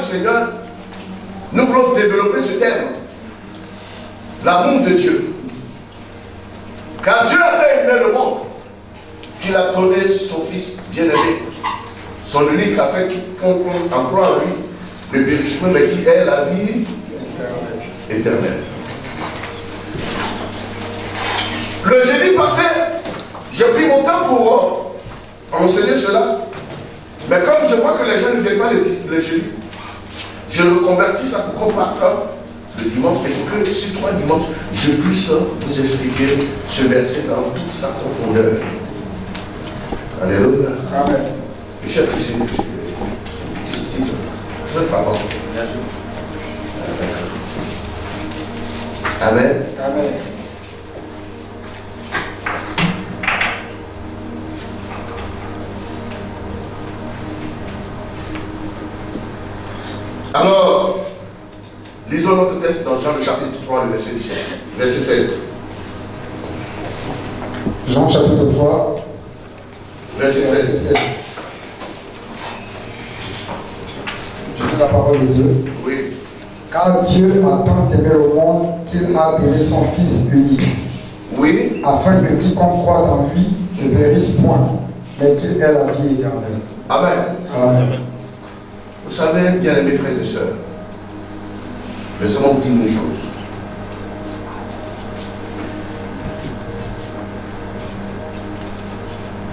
Seigneur, nous voulons développer ce thème. L'amour de Dieu. Car Dieu a tant aimé le monde qu'il a donné son Fils bien-aimé, son unique, afin qu'on croit en lui le périssement, mais qui est la vie éternelle. Le jeudi passé, j'ai pris mon temps pour enseigner cela. Mais comme je vois que les gens ne viennent pas le jeudi, je reconvertis ça pour qu'on parte le dimanche. Il faut que sur 3 dimanches, je puisse vous expliquer ce verset dans toute sa profondeur. Alléluia. Amen. Je suis apprécié. Petit style. Très fort. Amen. Amen. Alors, lisons notre texte dans Jean le chapitre 3, le verset 17, verset 16. Jean chapitre 3, verset 16. Je lis la parole de Dieu. Oui. Car Dieu a tant aimé le monde qu'il a donné son Fils unique. Oui. Afin que quiconque croit en lui ne périsse point, mais qu'il ait la vie éternelle. Amen. Amen. Vous savez, bien aimés frères et sœurs, laissez-moi vous dire une chose.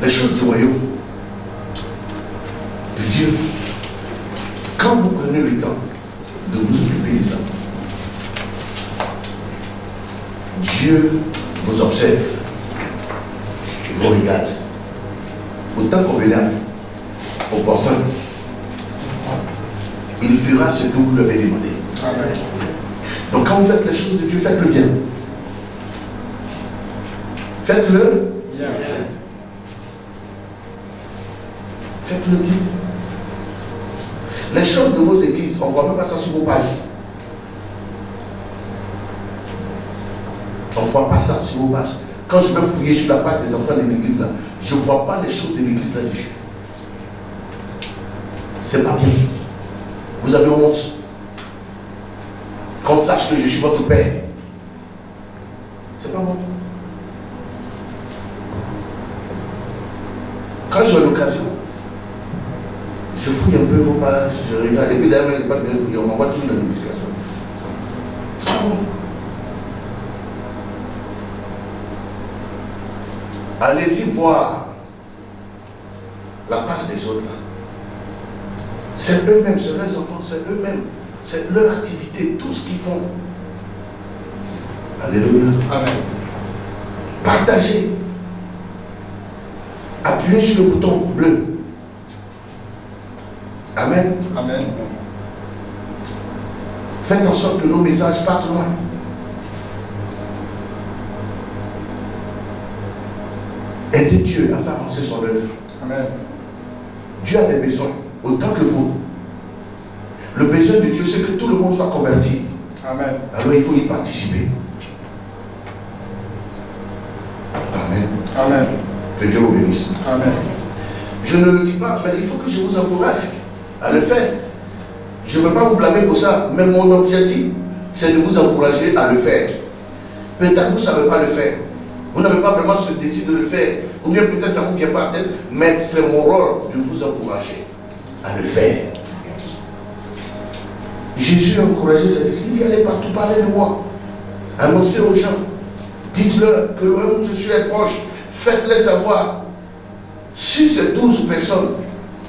Les choses du royaume de Dieu, quand vous prenez le temps de vous occuper de ça, Dieu vous observe et vous regarde. Autant convenable, opportun, il fera ce que vous lui avez demandé. Amen. Donc quand vous faites les choses de Dieu, faites-le bien. Faites-le bien. Faites-le bien. Les choses de vos églises, on ne voit même pas ça sur vos pages. On ne voit pas ça sur vos pages. Quand je vais fouiller sur la page des enfants de l'église là, je ne vois pas les choses de l'église là-dessus. C'est pas bien. Vous avez honte qu'on sache que je suis votre père. C'est pas bon. Quand j'ai l'occasion, je fouille un peu vos pages, je regarde, et puis d'ailleurs, il n'est pas bien fouillé, on m'envoie toujours la notification. C'est pas bon. Allez-y voir la page des autres là. C'est eux-mêmes, c'est leurs enfants, c'est eux-mêmes. C'est leur activité, tout ce qu'ils font. Alléluia. Amen. Partagez. Appuyez sur le bouton bleu. Amen. Amen. Faites en sorte que nos messages partent loin. Aidez Dieu à faire avancer son œuvre. Amen. Dieu a des besoins, autant que vous. Le besoin de Dieu, c'est que tout le monde soit converti. Amen. Alors il faut y participer. Amen. Amen. Que Dieu vous bénisse. Amen. Je ne le dis pas, mais il faut que je vous encourage à le faire. Je ne veux pas vous blâmer pour ça, mais mon objectif, c'est de vous encourager à le faire. Peut-être que vous ne savez pas le faire. Vous n'avez pas vraiment ce désir de le faire. Ou bien peut-être ça ne vous vient pas à tête, mais c'est mon rôle de vous encourager à le faire. Jésus a encouragé ses disciples. Il dit allez partout parler de moi. Annoncez aux gens. Dites-leur que le royaume de Jésus est proche. Faites-les savoir. Si ces 12 personnes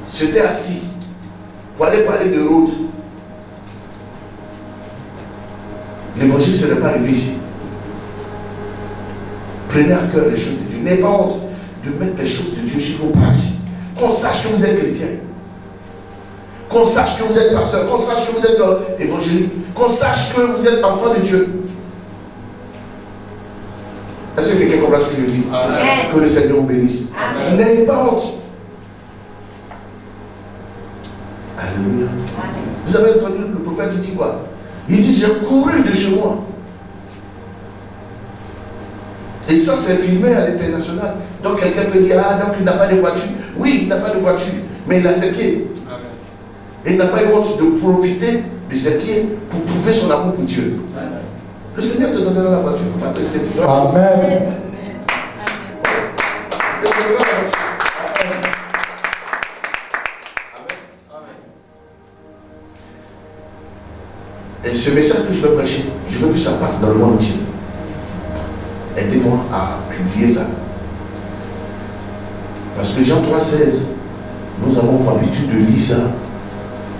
s'étaient assis pour aller parler de route, l'évangile ne serait pas arrivé ici. Prenez à cœur les choses de Dieu. N'ayez pas honte de mettre les choses de Dieu sur vos pages. Qu'on sache que vous êtes chrétien. Qu'on sache que vous êtes pasteur. Qu'on sache que vous êtes évangélique. Qu'on sache que vous êtes enfant de Dieu. Est-ce que quelqu'un comprend ce que je dis? Amen. Que le Seigneur vous bénisse. N'ayez pas honte. Alléluia. Vous avez entendu le prophète dit quoi? Il dit j'ai couru de chez moi. Et ça c'est filmé à l'international. Donc quelqu'un peut dire ah donc il n'a pas de voiture. Oui, il n'a pas de voiture, mais il a ses pieds. Amen. Et il n'a pas eu honte de profiter de ses pieds pour prouver son amour pour Dieu. Le Seigneur te donnera la voiture, il faut pas te dire. Amen. Et ce message que je veux prêcher, je veux que ça parte dans le monde entier. Aidez-moi à publier ça. Parce que Jean 3,16, nous avons pour habitude de lire ça.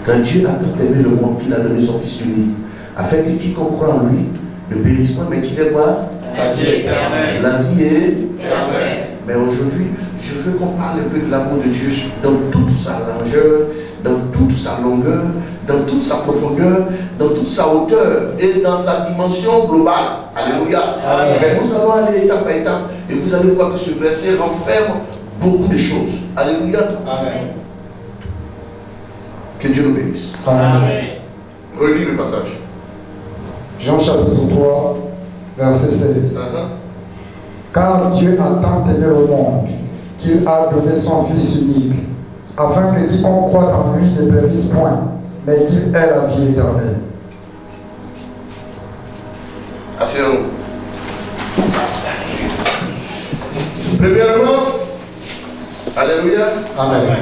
Quand Dieu a tant aimé le monde qu'il a donné son Fils unique, afin que quiconque croit en lui ne périsse pas, mais qu'il ait quoi? La vie éternelle. La vie est éternelle. Mais aujourd'hui, je veux qu'on parle un peu de l'amour de Dieu dans toute sa largeur, dans toute sa longueur, dans toute sa profondeur, dans toute sa hauteur et dans sa dimension globale. Alléluia. Amen. Mais nous allons aller étape par étape et vous allez voir que ce verset renferme beaucoup de choses. Alléluia. Amen. Que Dieu nous bénisse. Amen. Relis le passage. Jean chapitre 3, verset 16. Car Dieu a tant aimé le monde qu'il a donné son Fils unique, afin que quiconque croit en lui ne périsse point, mais qu'il ait la vie éternelle. Asseyons-nous. Premièrement, alléluia. Amen.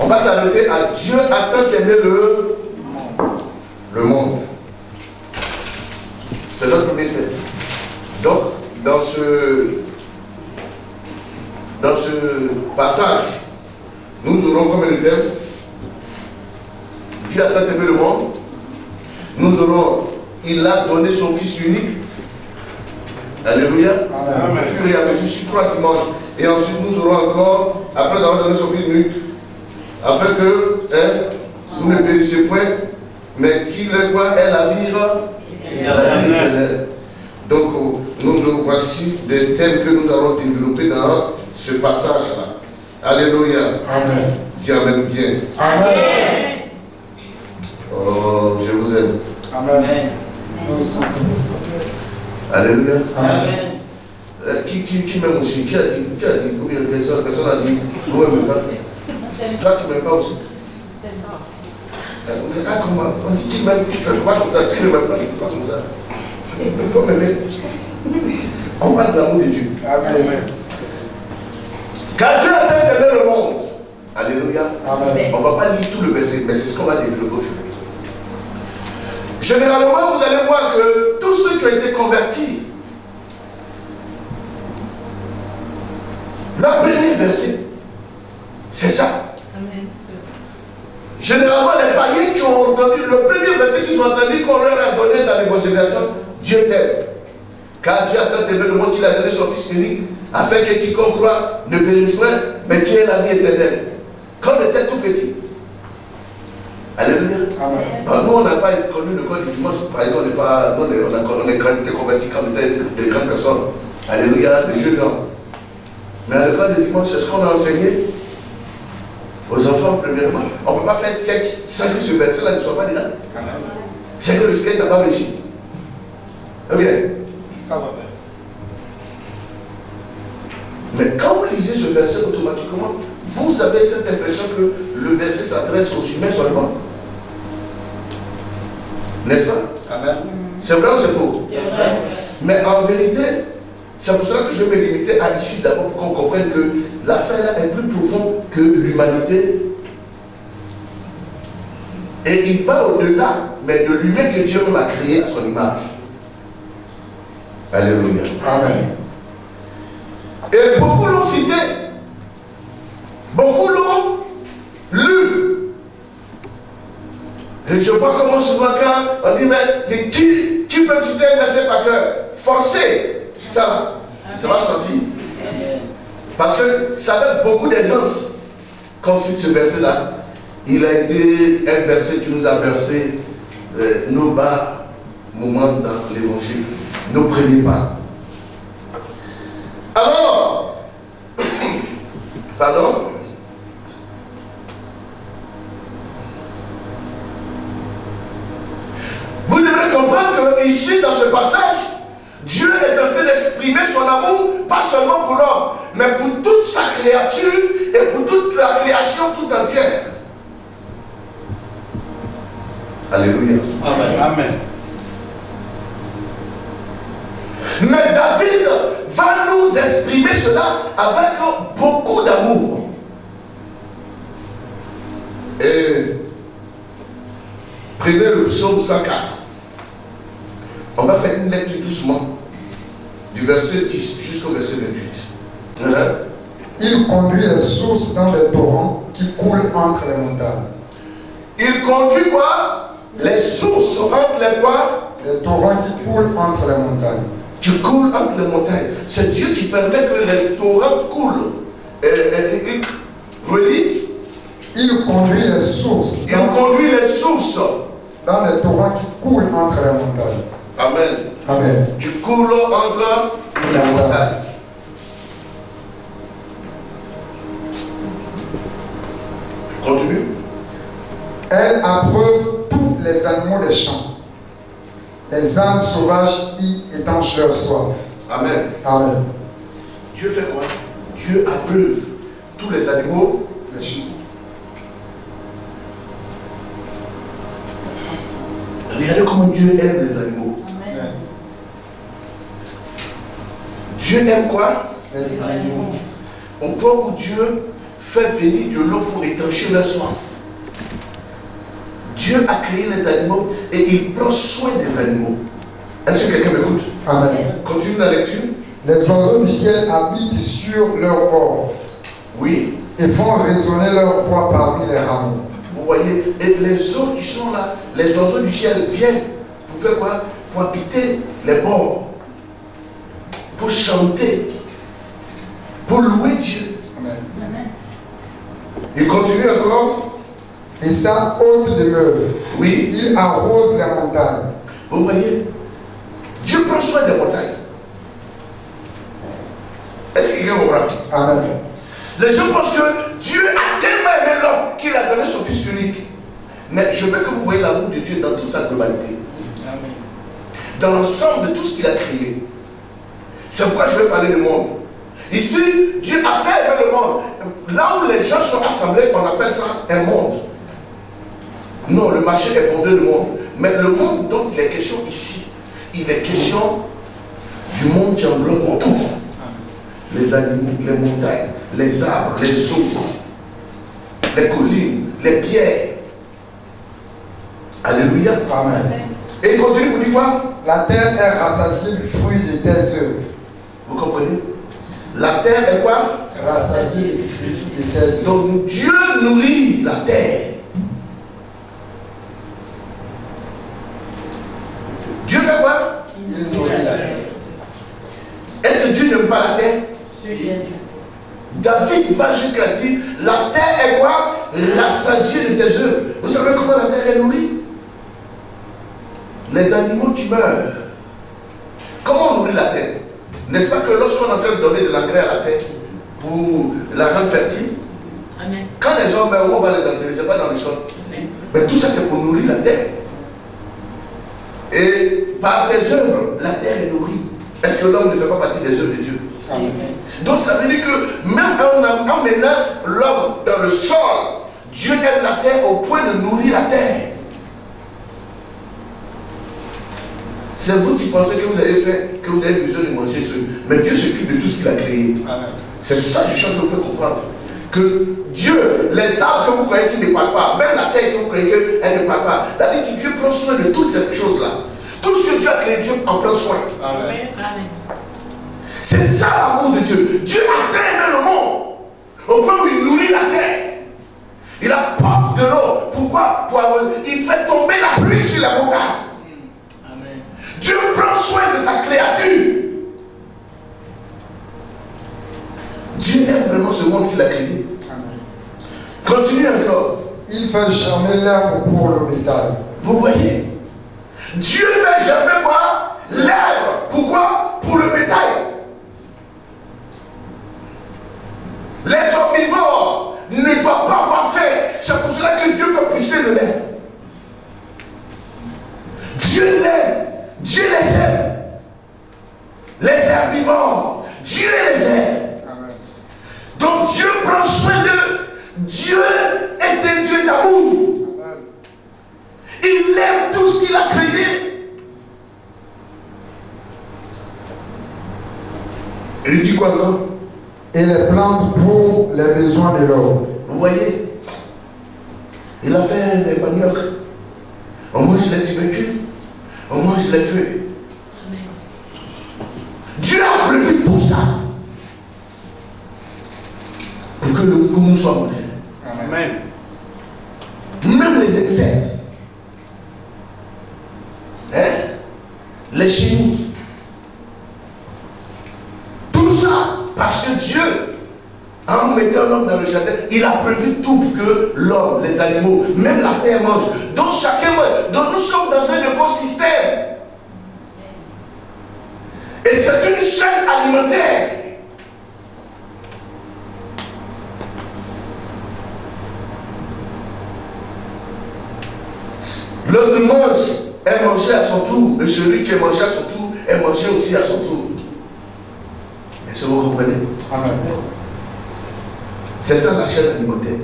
On va s'arrêter à Dieu a tant aimé le monde. C'est notre premier thème. Donc, dans ce passage, nous aurons combien de thèmes? Dieu a tant aimé le monde. Nous aurons, il a donné son Fils unique. Alléluia. Amen. Au fur et à mesure, sur 3 dimanches. Et ensuite, nous aurons encore, après avoir donné son Fils unique, afin que vous ne périssez point, mais qu'il ait la vie éternelle. Donc, nous voici des thèmes que nous allons développer dans ce passage-là. Alléluia. Amen. Dis Amen bien. Amen. Oh, je vous aime. Amen. Alléluia. Amen. Qui m'aime aussi? Qui a dit? Ou bien personne a dit, vous m'aimez pas? Toi, tu ne m'aimes pas aussi? Comment? On dit, tu m'aimes, tu fais quoi comme ça? Tu ne m'aimes pas, tu fais quoi comme ça? Il faut m'aimer. On parle de l'amour de Dieu. Amen. Car Dieu a tant aimé le monde. Alléluia. Amen. On ne va pas lire tout le verset, mais c'est ce qu'on va développer aujourd'hui. Généralement, vous allez voir que tous ceux qui ont été convertis, le premier verset, c'est ça. Amen. Généralement, les païens qui ont entendu le premier verset qu'ils ont entendu qu'on leur a donné dans l'évangélisation, Dieu t'aime. Car Dieu a tant aimé le monde qu'il a donné son Fils unique, afin que quiconque croit ne périsse point, mais qu'il ait la vie éternelle. Quand on était tout petit. Alléluia. Amen. Nous, on n'a pas connu le code du dimanche. Par exemple, on est été convertis comme des grandes personnes. Alléluia, des jeunes gens. Mais à l'école du dimanche, c'est ce qu'on a enseigné aux enfants, premièrement. On ne peut pas faire sketch sans que ce verset-là ne soit pas dedans. C'est que le sketch n'a pas réussi. Ok. Ça va bien. Mais quand vous lisez ce verset automatiquement, vous avez cette impression que le verset s'adresse aux humains seulement. N'est-ce pas? Amen. C'est vrai ou c'est faux? C'est vrai. Mais en vérité, c'est pour cela que je vais me limiter à ici d'abord pour qu'on comprenne que l'affaire là est plus profonde que l'humanité. Et il va au-delà, mais de l'humain que Dieu même a créé à son image. Alléluia. Amen. Et beaucoup l'ont cité. Beaucoup l'ont lu. Et je vois comment souvent quand on dit, mais qui peut citer un verset par cœur? Forcé. Ça va sortir. Parce que ça fait beaucoup d'aisance qu'on cite ce verset-là. Il a été un verset qui nous a versé nos bas moments dans l'évangile, nos premiers pas. Alors, pardon, vous devrez comprendre que ici, dans ce passage, Dieu est en train d'exprimer son amour, pas seulement pour l'homme, mais pour toute sa créature et pour toute la création tout entière. Alléluia. Amen. Amen. Mais David va nous exprimer cela avec beaucoup d'amour. Et prenez le psaume 104. On va faire une lecture doucement, du verset 10 jusqu'au verset 28. Il conduit les sources dans les torrents qui coulent entre les montagnes. Il conduit quoi? Les sources entre les quoi? Les torrents qui coulent entre les montagnes. Qui coulent entre les montagnes. C'est Dieu qui permet que les torrents coulent. Relis. Il conduit les sources. Il conduit les sources dans les torrents qui coulent entre les montagnes. Amen. Amen. Qui coulent entre les montagnes. Continue. Elle approuve tous les animaux des champs. Les âmes sauvages y étanchent leur soif. Amen. Amen. Dieu fait quoi? Dieu approuve tous les animaux des champs. Regardez comment Dieu aime les animaux. Amen. Dieu aime quoi? Les animaux. Au point où Dieu fait venir de l'eau pour étancher leur soif. Dieu a créé les animaux et il prend soin des animaux. Est-ce que quelqu'un m'écoute? Amen. Continue la lecture. Les oiseaux du ciel habitent sur leur corps Oui. et font résonner leur voix parmi les rameaux. Vous voyez, et les autres qui sont là, les oiseaux du ciel viennent pour faire quoi? Pour habiter les bords, pour chanter, pour louer Dieu. Amen. Il continue encore. Et sa haute demeure. Oui. Il arrose les montagnes. Vous voyez, Dieu prend soin des montagnes. Est-ce que quelqu'un comprend? Amen. Les gens pensent que Dieu a tellement aimé l'homme qu'il a donné son fils unique. Mais je veux que vous voyez l'amour de Dieu dans toute sa globalité. Amen. Dans l'ensemble de tout ce qu'il a créé. C'est pourquoi je vais parler du monde. Ici, Dieu a tellement aimé le monde. Là où les gens sont assemblés, on appelle ça un monde. Non, le marché est bondé de monde. Mais le monde dont il est question ici, il est question du monde qui englobe tout. Les animaux, les montagnes, les arbres, les eaux, les collines, les pierres. Alléluia. Amen. Et il continue, vous dites quoi? La terre est rassasiée du fruit de tes œuvres. Vous comprenez? La terre est quoi? Rassasiée du fruit de tes œuvres. Donc Dieu nourrit la terre. Dieu fait quoi? Il nourrit la terre. Est-ce que Dieu n'aime pas la terre? David va jusqu'à dire, la terre est quoi? Rassasiée de tes œuvres. Vous savez comment la terre est nourrie? Les animaux qui meurent. Comment on nourrit la terre? N'est-ce pas que lorsqu'on est en train de donner de l'engrais à la terre pour la rendre fertile, Amen. quand les hommes meurent, on va les enterrer, ce n'est pas dans le sol. Amen. Mais tout ça, c'est pour nourrir la terre. Et par tes œuvres, la terre est nourrie. Est-ce que l'homme ne fait pas partie des œuvres de Dieu? Amen. Donc ça veut dire que même en emmenant l'homme dans le sol, Dieu aime la terre au point de nourrir la terre. C'est vous qui pensez que vous avez fait, que vous avez besoin de manger ce. Mais Dieu s'occupe de tout ce qu'il a créé. Amen. C'est ça que je suis en train de vous faire comprendre. Que Dieu, les arbres que vous croyez qui ne parlent pas, même la terre que vous croyez qu'elle ne parle pas, la Bible dit que Dieu prend soin de toutes ces choses-là. Tout ce que Dieu a créé, Dieu en prend soin. Amen. Amen. C'est ça l'amour de Dieu. Dieu a tant aimé le monde au point où il nourrit la terre. Il apporte de l'eau. Pourquoi? Il fait tomber la pluie sur la montagne. Amen. Dieu prend soin de sa créature. Dieu aime vraiment ce monde qu'il a créé. Amen. Continue encore. Il fait germer l'herbe pour le bétail. Vous voyez? Dieu fait germer quoi? L'herbe. Pourquoi? Pour le bétail. Les herbivores ne doivent pas avoir faim. C'est pour cela que Dieu fait pousser de l'herbe. Dieu l'aime. Dieu les aime. Les herbivores, Dieu les aime. Amen. Donc Dieu prend soin d'eux. Dieu est un Dieu d'amour. Amen. Il Il dit quoi encore? Et les plantes pour les besoins de l'homme. Vous voyez? Il a fait les maniocs. On mange les tubercules. On mange les feuilles. Dieu a prévu tout ça pour que le monde soit mangé. Amen. Même les insectes. Hein? Les chenilles. Tout ça parce que Dieu, en mettant l'homme dans le jardin, il a prévu tout pour que l'homme, les animaux, même la terre mange. Donc chacun mange. Donc nous sommes dans un écosystème. Et c'est une chaîne alimentaire. L'autre mange, est mangé à son tour. Et celui qui est mangé à son tour, est mangé aussi à son tour. Est-ce que vous comprenez? Amen. C'est ça la chaîne alimentaire.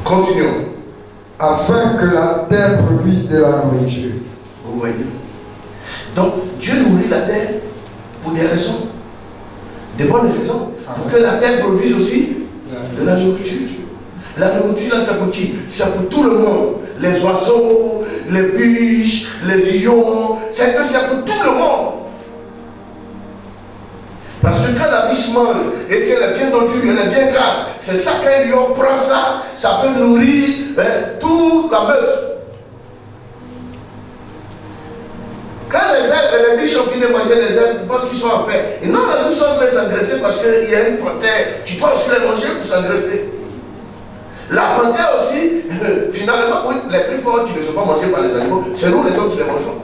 Continuons. Afin que la terre produise de la nourriture. Vous voyez? Donc, Dieu nourrit la terre pour des raisons. Des bonnes raisons. Pour que la terre produise aussi de la nourriture. La nourriture, là, c'est pour qui? C'est pour tout le monde. Les oiseaux, les biches, les lions. C'est pour tout le monde. Parce que quand la biche mange et qu'elle est bien dotée, elle est bien grave, c'est ça qu'un lion prend ça, ça peut nourrir toute la meute. Quand les herbes et les biches ont fini de manger les herbes, ils pensent qu'ils sont en paix. Et non, ils sont en train de s'engraisser parce qu'il y a une panthère. Tu dois aussi les manger pour s'engraisser. La panthère aussi, finalement, oui, les plus forts qui ne sont pas mangés par les animaux, c'est nous les hommes qui les mangeons.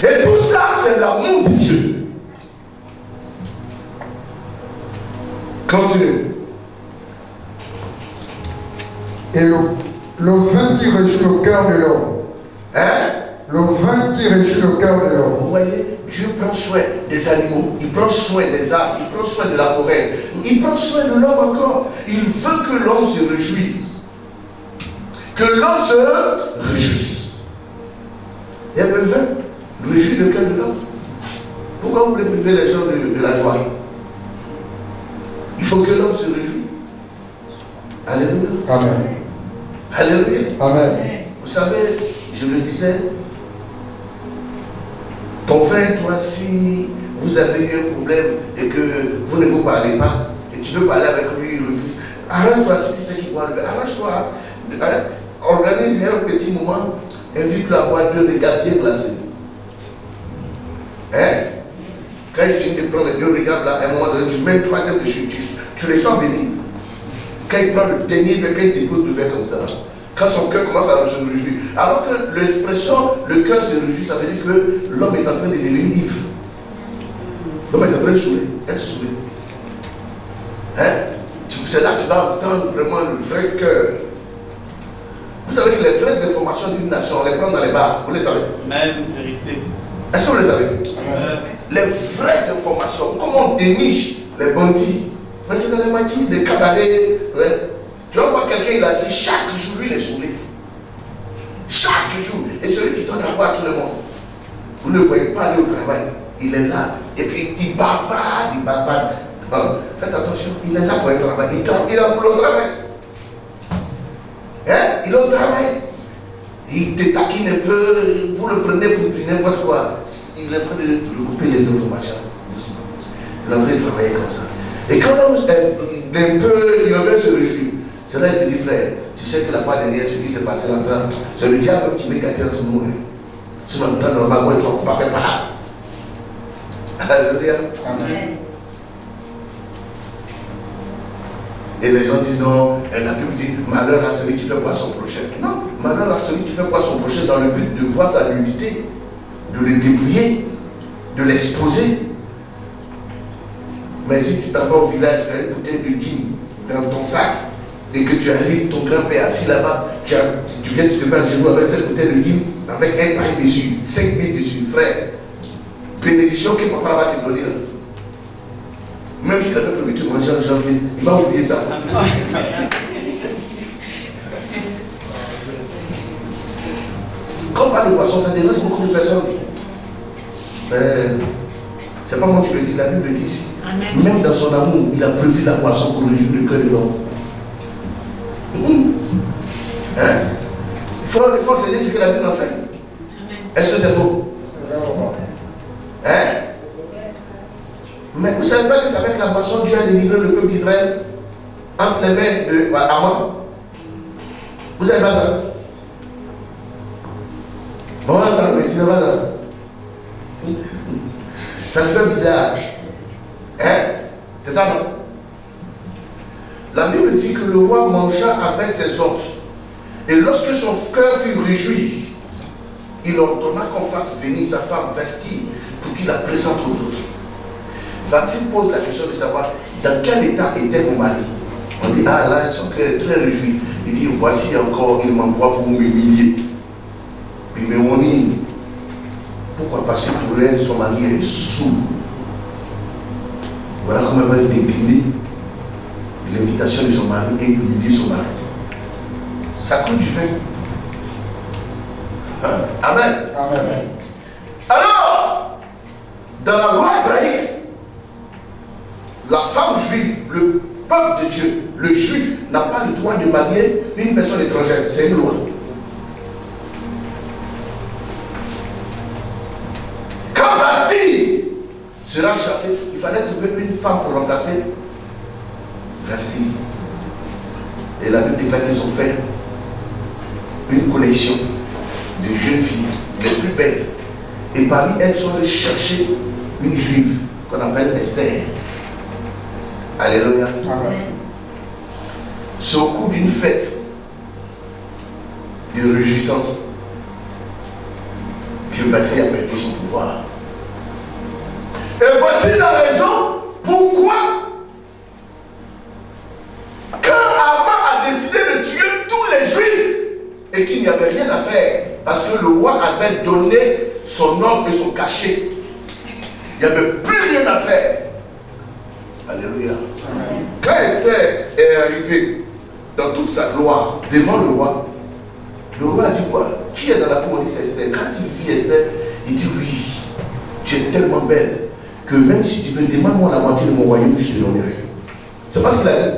Et tout ça, c'est l'amour de Dieu. Continue. Et le vin qui réjouit le cœur de l'homme. Hein? Le vin qui réjouit le cœur de l'homme. Vous voyez, Dieu prend soin des animaux, il prend soin des arbres, il prend soin de la forêt, il prend soin de l'homme encore. Il veut que l'homme se réjouisse. Que l'homme se réjouisse. Et le vin réjouit le cœur de l'homme. Pourquoi vous voulez priver les gens de la joie? Il faut que l'homme se réjouisse. Alléluia. Amen. Alléluia. Amen. Vous savez, je le disais, ton frère, toi, si vous avez eu un problème et que vous ne vous parlez pas, et tu veux parler avec lui, arrange-toi, si tu sais qu'il boit, arrange-toi, organise un petit moment, invite-le à boire 2 regards bien glacés. Hein? Quand il finit de prendre les 2 regards là, à un moment donné, tu mets le 3e dessus, tu les sens venir. Quand il prend le dernier verre, quand il dépose le verre comme ça, quand son cœur commence à se réjouir. Alors que l'expression, le cœur se réjouit, ça veut dire que l'homme est en train de devenir ivre. L'homme est en train de saouler, être saoulé. Hein? C'est là que tu vas entendre vraiment le vrai cœur. Vous savez que les vraies informations d'une nation, on les prend dans les bars. Vous les savez? Même vérité. Est-ce que vous les savez? Les vraies informations, comment on déniche les bandits. Mais c'est dans les maquis, des cabarets. Tu vas voir quelqu'un, il est assis, chaque jour, lui, il est saoulé. Chaque jour. Et celui qui donne à boire à tout le monde. Vous ne le voyez pas aller au travail. Il est là. Et puis, il bavarde, il bavarde. Bon, faites attention, il est là pour un travail. Il est là pour le travail. Hein? Il est au travail. Il te taquine un peu, vous le prenez pour du n'importe quoi. Il est en train de recouper les informations. Il est en train de travailler comme ça. Et quand l'homme il est en train de se réjouir, c'est là qu'il te dit, frère, tu sais que la fois dernière, ce qui s'est passé là-dedans, c'est le diable qui m'est gâté entre nous. Sinon, en temps normal, moi, tu ne vas pas faire par là. Alléluia. Amen. Et les gens disent non, et la Bible dit malheur à celui qui fait voir son prochain. Non, malheur à celui qui fait voir son prochain dans le but de voir sa nudité, de le dépouiller, de l'exposer. Mais si tu t'en vas au village, tu as une bouteille de guine dans ton sac et que tu arrives, ton grand-père assis là-bas, tu viens, tu te mets à genoux avec cette bouteille de guine, avec un paille dessus, 5000 dessus, frère. Bénédiction que papa va te donner là. Même s'il avait prévu de manger en janvier, il va oublier ça. Quand on parle de poisson, ça dérange beaucoup de personnes. C'est pas moi qui le dis, la Bible le dit ici. Amen. Même dans son amour, il a prévu la poisson pour réjouir le cœur de l'homme. Hein? Il faut enseigner ce que la Bible enseigne. Est-ce que c'est faux? Hein? Mais vous ne savez pas que c'est avec la poisson Dieu a délivré le peuple d'Israël entre les mains d'Aman? Vous savez pas ça? Bon, ça me dit pas ça. Ça me fait bizarre. Hein? C'est ça, non? La Bible dit que le roi mangea avec ses hôtes. Et lorsque son cœur fut réjoui, il ordonna qu'on fasse venir sa femme vestie pour qu'il la présente aux autres. Va-t-il pose la question de savoir dans quel état était mon mari? On dit, ah là, son cœur est très réjoui. Il dit, voici encore, il m'envoie pour m'humilier. Puis, mais on dit, pourquoi? Parce que pour elle, son mari est sourd. Voilà comment elle va décliner l'invitation de son mari et humilier son mari. Ça coûte du vin. Hein? Amen. Amen. Alors, dans la loi hébraïque, la femme juive, le peuple de Dieu, le juif, n'a pas le droit de marier une personne étrangère. C'est une loi. Quand Vasti sera chassé, il fallait trouver une femme pour remplacer Vasti. Et la Bible déclare qu'ils ont fait une collection de jeunes filles les plus belles. Et parmi elles, sont allés chercher une juive qu'on appelle Esther. Alléluia. C'est au cours d'une fête de réjouissance que Vassie a perdu son pouvoir. Et voici la raison pourquoi, quand Haman a décidé de tuer tous les juifs et qu'il n'y avait rien à faire, parce que le roi avait donné son ordre et son cachet, il n'y avait plus rien à faire. Alléluia. Amen. Quand Esther est arrivée dans toute sa gloire devant le roi a dit quoi? Qui est dans la cour? On dit c'est Esther. Quand il vit Esther, il dit oui, tu es tellement belle que même si tu veux, demande-moi la moitié de mon royaume, je te donnerai. C'est pas ce qu'il a dit.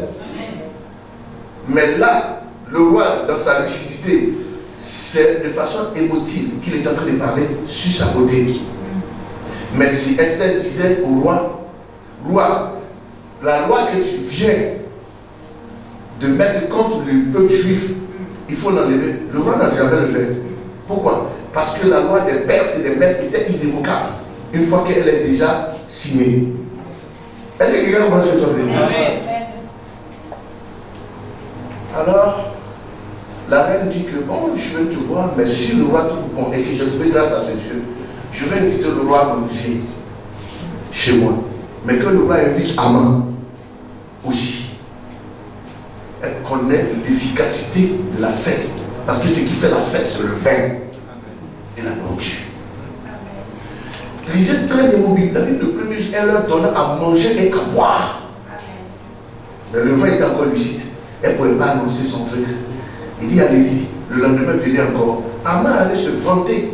Mais là, le roi, dans sa lucidité, c'est de façon émotive qu'il est en train de parler sur sa beauté. Mais si Esther disait au roi, la loi que tu viens de mettre contre le peuple juif, il faut l'enlever. Le roi n'a jamais le fait. Pourquoi? Parce que la loi des Perses et des Mèdes était irrévocable une fois qu'elle est déjà signée. Est-ce que quelqu'un comprend ce que je veux dire? Alors, la reine dit que bon, je vais te voir, mais si le roi trouve bon et que je trouve grâce à ses yeux, je vais inviter le roi à manger chez moi. Mais que le roi invite Haman aussi. Elle connaît l'efficacité de la fête. Parce que ce qui fait la fête, c'est le vin et la nourriture. Lisez très bien vos Bibles. La Bible de premier jour, elle leur donna à manger et à boire. Mais le roi était encore lucide. Elle ne pouvait pas annoncer son truc. Il dit allez-y. Le lendemain, venez encore. Haman allait se vanter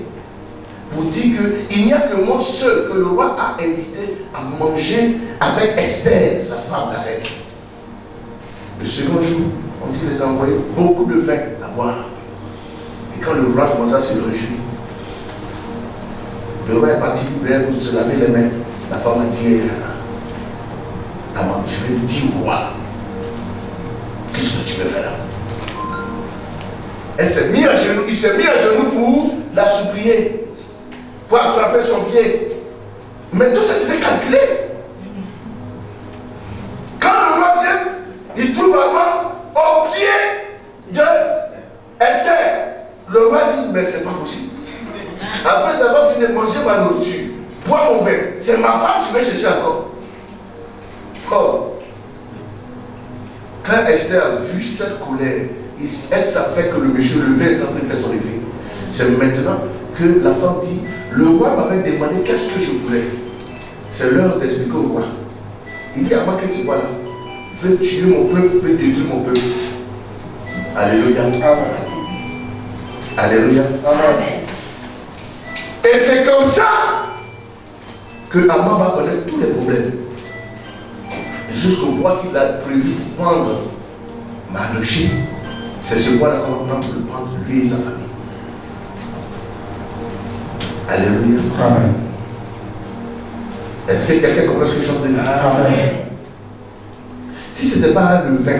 pour dire qu'il n'y a que moi seul que le roi a invité à manger avec Esther, sa femme, la reine. Le second jour, on dit qu'il les a envoyés beaucoup de vin à boire. Et quand le roi commença à se réjouir, le roi est parti pour se laver les mains. La femme a dit je vais dire au roi, qu'est-ce que tu veux faire? Elle s'est mise à genoux, il s'est mis à genoux pour la supplier, pour attraper son pied. Mais tout ça c'était calculé. Quand le roi vient, il trouve Haman au pied de Esther. Le roi dit, mais c'est pas possible. Après avoir fini de manger ma nourriture, boire mon vin, c'est ma femme que tu vas chercher encore. Oh. Quand Esther a vu cette colère, elle savait que le monsieur le vin est en train de faire son effet. C'est maintenant que la femme dit, le roi m'avait demandé qu'est-ce que je voulais. C'est l'heure d'expliquer au roi. Il dit, avant que tu vois là, veux tuer mon peuple, veux détruire mon peuple. Alléluia. Amen. Alléluia. Amen. Et c'est comme ça que Amman va connaître tous les problèmes. Jusqu'au point qu'il a prévu pour prendre Mardochée. C'est ce point-là qu'on va prendre pour le prendre, lui et sa famille. Alléluia. Amen. Est-ce que quelqu'un comprend ce que je suis en train de dire? Amen. Si ce n'était pas le vin,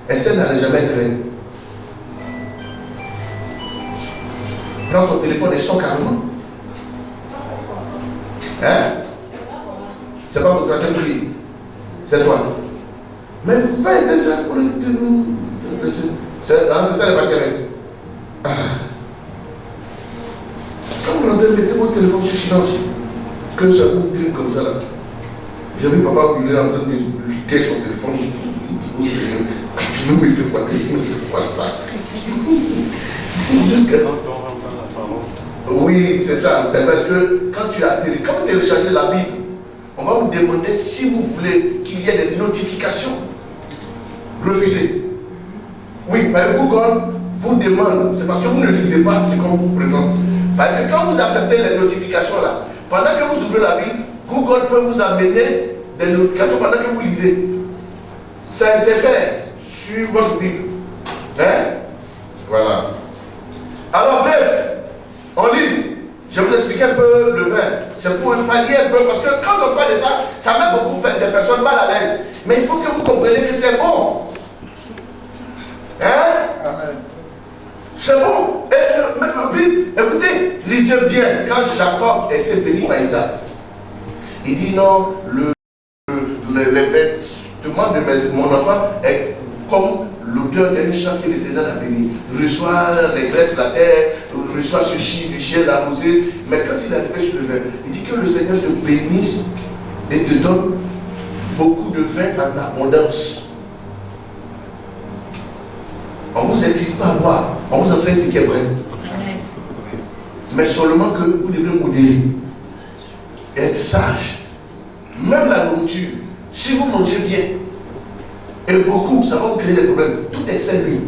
Esther n'allait jamais être reine. Prends ton téléphone et sors carrément. Hein? C'est pas pour toi, c'est qui? C'est toi. Mais vous pouvez éteindre ça pour le. C'est ça les parties avec. Quand vous l'entendez, mettez votre téléphone sur silence. Que ça vous grille comme ça là. J'ai vu papa où il est en train de lutter son téléphone. Il dit, oh Seigneur, tu veux me faire quoi? C'est quoi ça? Oui, c'est ça. C'est parce que quand vous téléchargez la Bible, on va vous demander si vous voulez qu'il y ait des notifications. Refusez. Oui, mais Google vous demande, c'est parce que vous ne lisez pas ce qu'on vous présente. Parce que quand vous acceptez les notifications là, pendant que vous ouvrez la Bible, Google peut vous amener des notifications pendant que vous lisez. Ça a été fait sur votre Bible. Hein? Voilà. Alors bref, on lit. Je vais vous expliquer un peu le vin. C'est pour pallier un peu, parce que quand on parle de ça, ça met beaucoup de personnes mal à l'aise. Mais il faut que vous compreniez que c'est bon. Hein? Amen. C'est bon. Et même en Bible, écoutez, lisez bien. Quand Jacob était béni par Isaac, il dit non, les vêtements de mon enfant est comme l'odeur d'un champ que l'Éternel a béni. Reçoit les graisses de la terre, reçoit ceci, du ciel, la rosée. Mais quand il est arrivé sur le vin, il dit que le Seigneur te bénisse et te donne beaucoup de vin en abondance. On ne vous excite pas à boire, on vous enseigne ce qui est vrai. Mais seulement que vous devez modérer, être sage. Même la nourriture, si vous mangez bien, et beaucoup, ça va vous créer des problèmes. Tout est sérieux.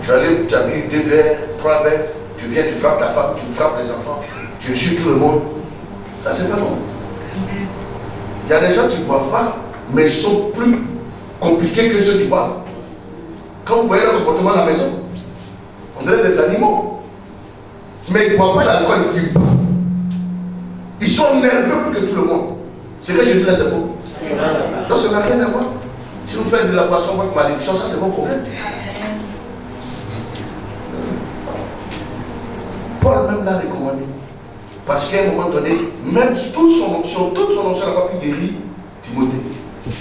Tu as bu 2 verres, 3 verres, tu viens, tu frappes ta femme, tu frappes les enfants, tu insultes tout le monde. Ça, c'est pas bon. Il y a des gens qui ne boivent pas, mais ils sont plus compliqués que ceux qui boivent. Quand vous voyez leur comportement à la maison, on dirait des animaux. Mais ils ne boivent pas l'alcool, ils ne fument pas. Ils sont nerveux plus que tout le monde. C'est que je dis là, c'est faux. Donc ça n'a rien à voir. Si vous faites de la boisson, votre malédiction, ça c'est mon problème. Paul même l'a recommandé. Parce qu'à un moment donné, même toute son onction n'a pas pu guérir Timothée.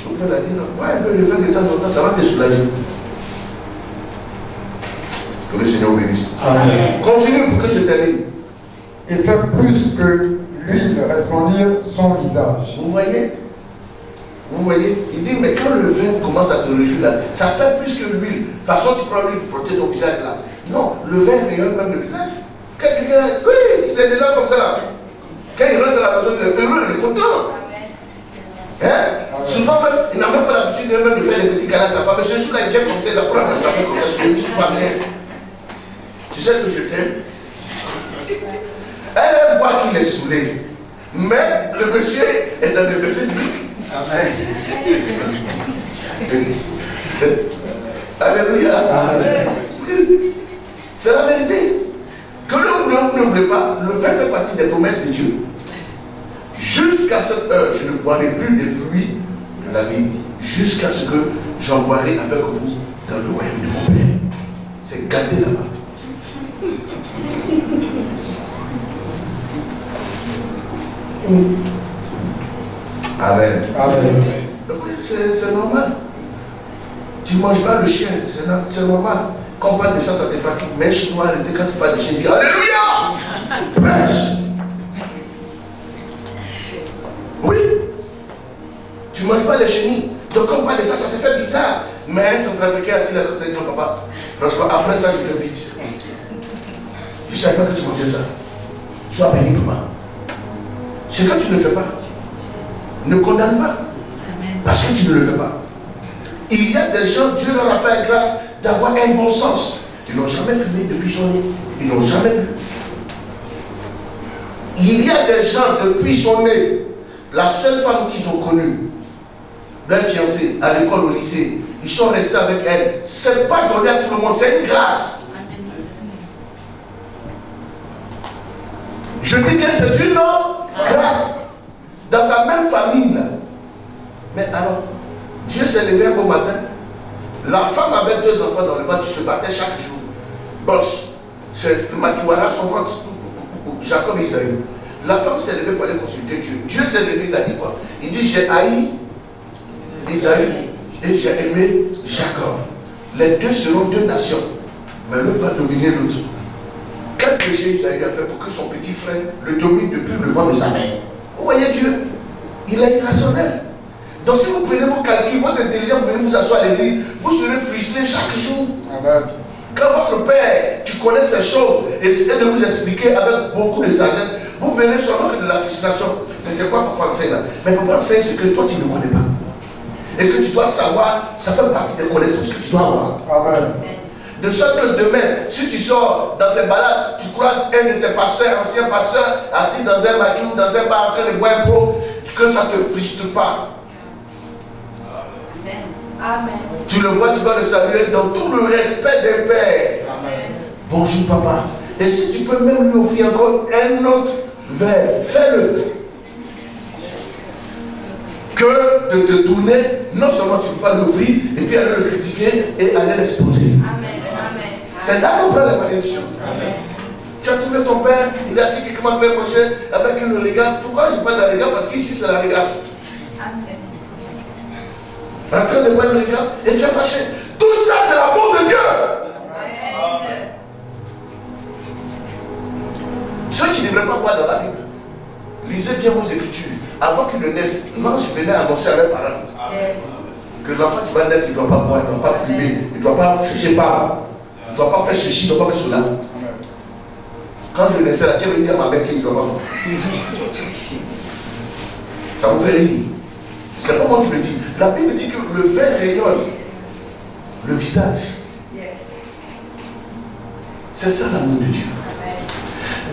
Donc Paul a dit, non, ouais, un peu le vin de temps en temps, ça va te soulager. Que le Seigneur vous bénisse. Amen. Continue pour que je termine. Il fait plus que l'huile resplendir son visage. Vous voyez? Vous voyez? Il dit, mais quand le vin commence à te réjouir là, ça fait plus que l'huile. De toute façon, tu prends l'huile pour frotter ton visage là. Non, le vin rayonne même le visage. Quand quelqu'un, oui, il est dedans comme ça là. Quand il rentre dans la maison, il est heureux, il est content. Hein? Souvent même, il n'a même pas l'habitude même de faire des petits câlins à sa femme. Mais ce jour-là, il vient comme ça, il apprend à sa femme comme ça, je ne suis pas bien. Tu sais que je t'aime. Elle voit qu'il est saoulé. Mais le monsieur est dans le verset 8. Amen. Alléluia. Amen. C'est la vérité. Que le voulez ou ne voulez pas, le vin fait partie des promesses de Dieu. Jusqu'à cette heure, je ne boirai plus des fruits de la vie. Jusqu'à ce que j'en boirai avec vous dans le royaume de mon Père. C'est gardé là-bas. Amen. Amen. C'est normal. Tu ne manges pas le chien, c'est normal. Quand on parle de ça, ça te fatigue. Mais je dois arrêter quand tu parles de chien, dis Alléluia! Prêche! Oui. Tu ne manges pas les chenilles. Donc quand on parle de ça, ça te fait bizarre. Mais un centrafricain assis là comme ça, il dit non, papa, franchement, après ça, je t'invite. Je ne savais pas que tu mangeais ça. Sois béni, papa. Ce que tu ne fais pas, ne condamne pas. Parce que tu ne le fais pas. Il y a des gens, Dieu leur a fait grâce d'avoir un bon sens. qui n'ont jamais fumé depuis son nez. Ils n'ont jamais vu. Il y a des gens depuis son nez, la seule femme qu'ils ont connue, leur fiancée, à l'école, au lycée, ils sont restés avec elle. Ce n'est pas donné à tout le monde, c'est une grâce. Je dis bien, c'est une grâce. Dans sa même famille, là. Mais alors, Dieu s'est levé un beau matin. La femme avait 2 enfants dans le ventre, tu se battais chaque jour. Boss, c'est le Makiwara, son ventre, Jacob et Isaïe. La femme s'est levée pour aller consulter Dieu. Dieu s'est levé, il a dit quoi? Il dit, j'ai haï Isaïe et j'ai aimé Jacob. Les deux seront 2 nations, mais l'autre va dominer l'autre. Quel péché Isaïe a fait pour que son petit frère le domine depuis le ventre de sa mère? Vous voyez Dieu, il est irrationnel. Donc si vous prenez vos calculs, votre intelligence, vous venez vous asseoir à l'église, vous serez frustré chaque jour. Amen. Quand votre père, qui connaît ces choses, essaie de vous expliquer avec beaucoup de sagesse, vous verrez seulement que de la frustration. Mais c'est quoi papa enseigne là? Mais papa enseigne ce que toi tu ne connais pas. Et que tu dois savoir, ça fait partie des connaissances que tu dois avoir. Amen. De sorte que demain, si tu sors dans tes balades, tu croises un de tes pasteurs, anciens pasteurs, assis dans un maquis ou dans un bar en train de boire un pot, que ça ne te frustre pas. Amen. Tu le vois, tu dois le saluer dans tout le respect des pères. Amen. Bonjour papa. Et si tu peux même lui offrir encore un autre verre, fais-le. Que de te tourner, non seulement tu ne peux pas l'offrir, et puis aller le critiquer et aller l'exposer. Amen. Amen. C'est là qu'on prend la malédiction. Amen. Tu as trouvé ton père, il est assis quelque part très proche avec une regard. Pourquoi je parle de la regard? Parce qu'ici c'est la regard. Amen. En train de boire le regard, et tu es fâché. Tout ça c'est l'amour de Dieu. Amen. Ce qui ne devrait pas boire dans la Bible, lisez bien vos écritures. Avant qu'ils ne naissent, l'ange venait annoncer à leurs parents que l'enfant qui va naître, il ne doit pas boire, il ne doit pas fumer, il ne doit pas chercher femme, il ne doit pas faire ceci, il ne doit pas faire cela. Quand je naissais là, Dieu me dit à ma mère qu'il ne doit pas boire. Ça me fait rire. C'est pas moi qui le dis. La Bible dit que le verre rayonne le visage. C'est ça l'amour de Dieu.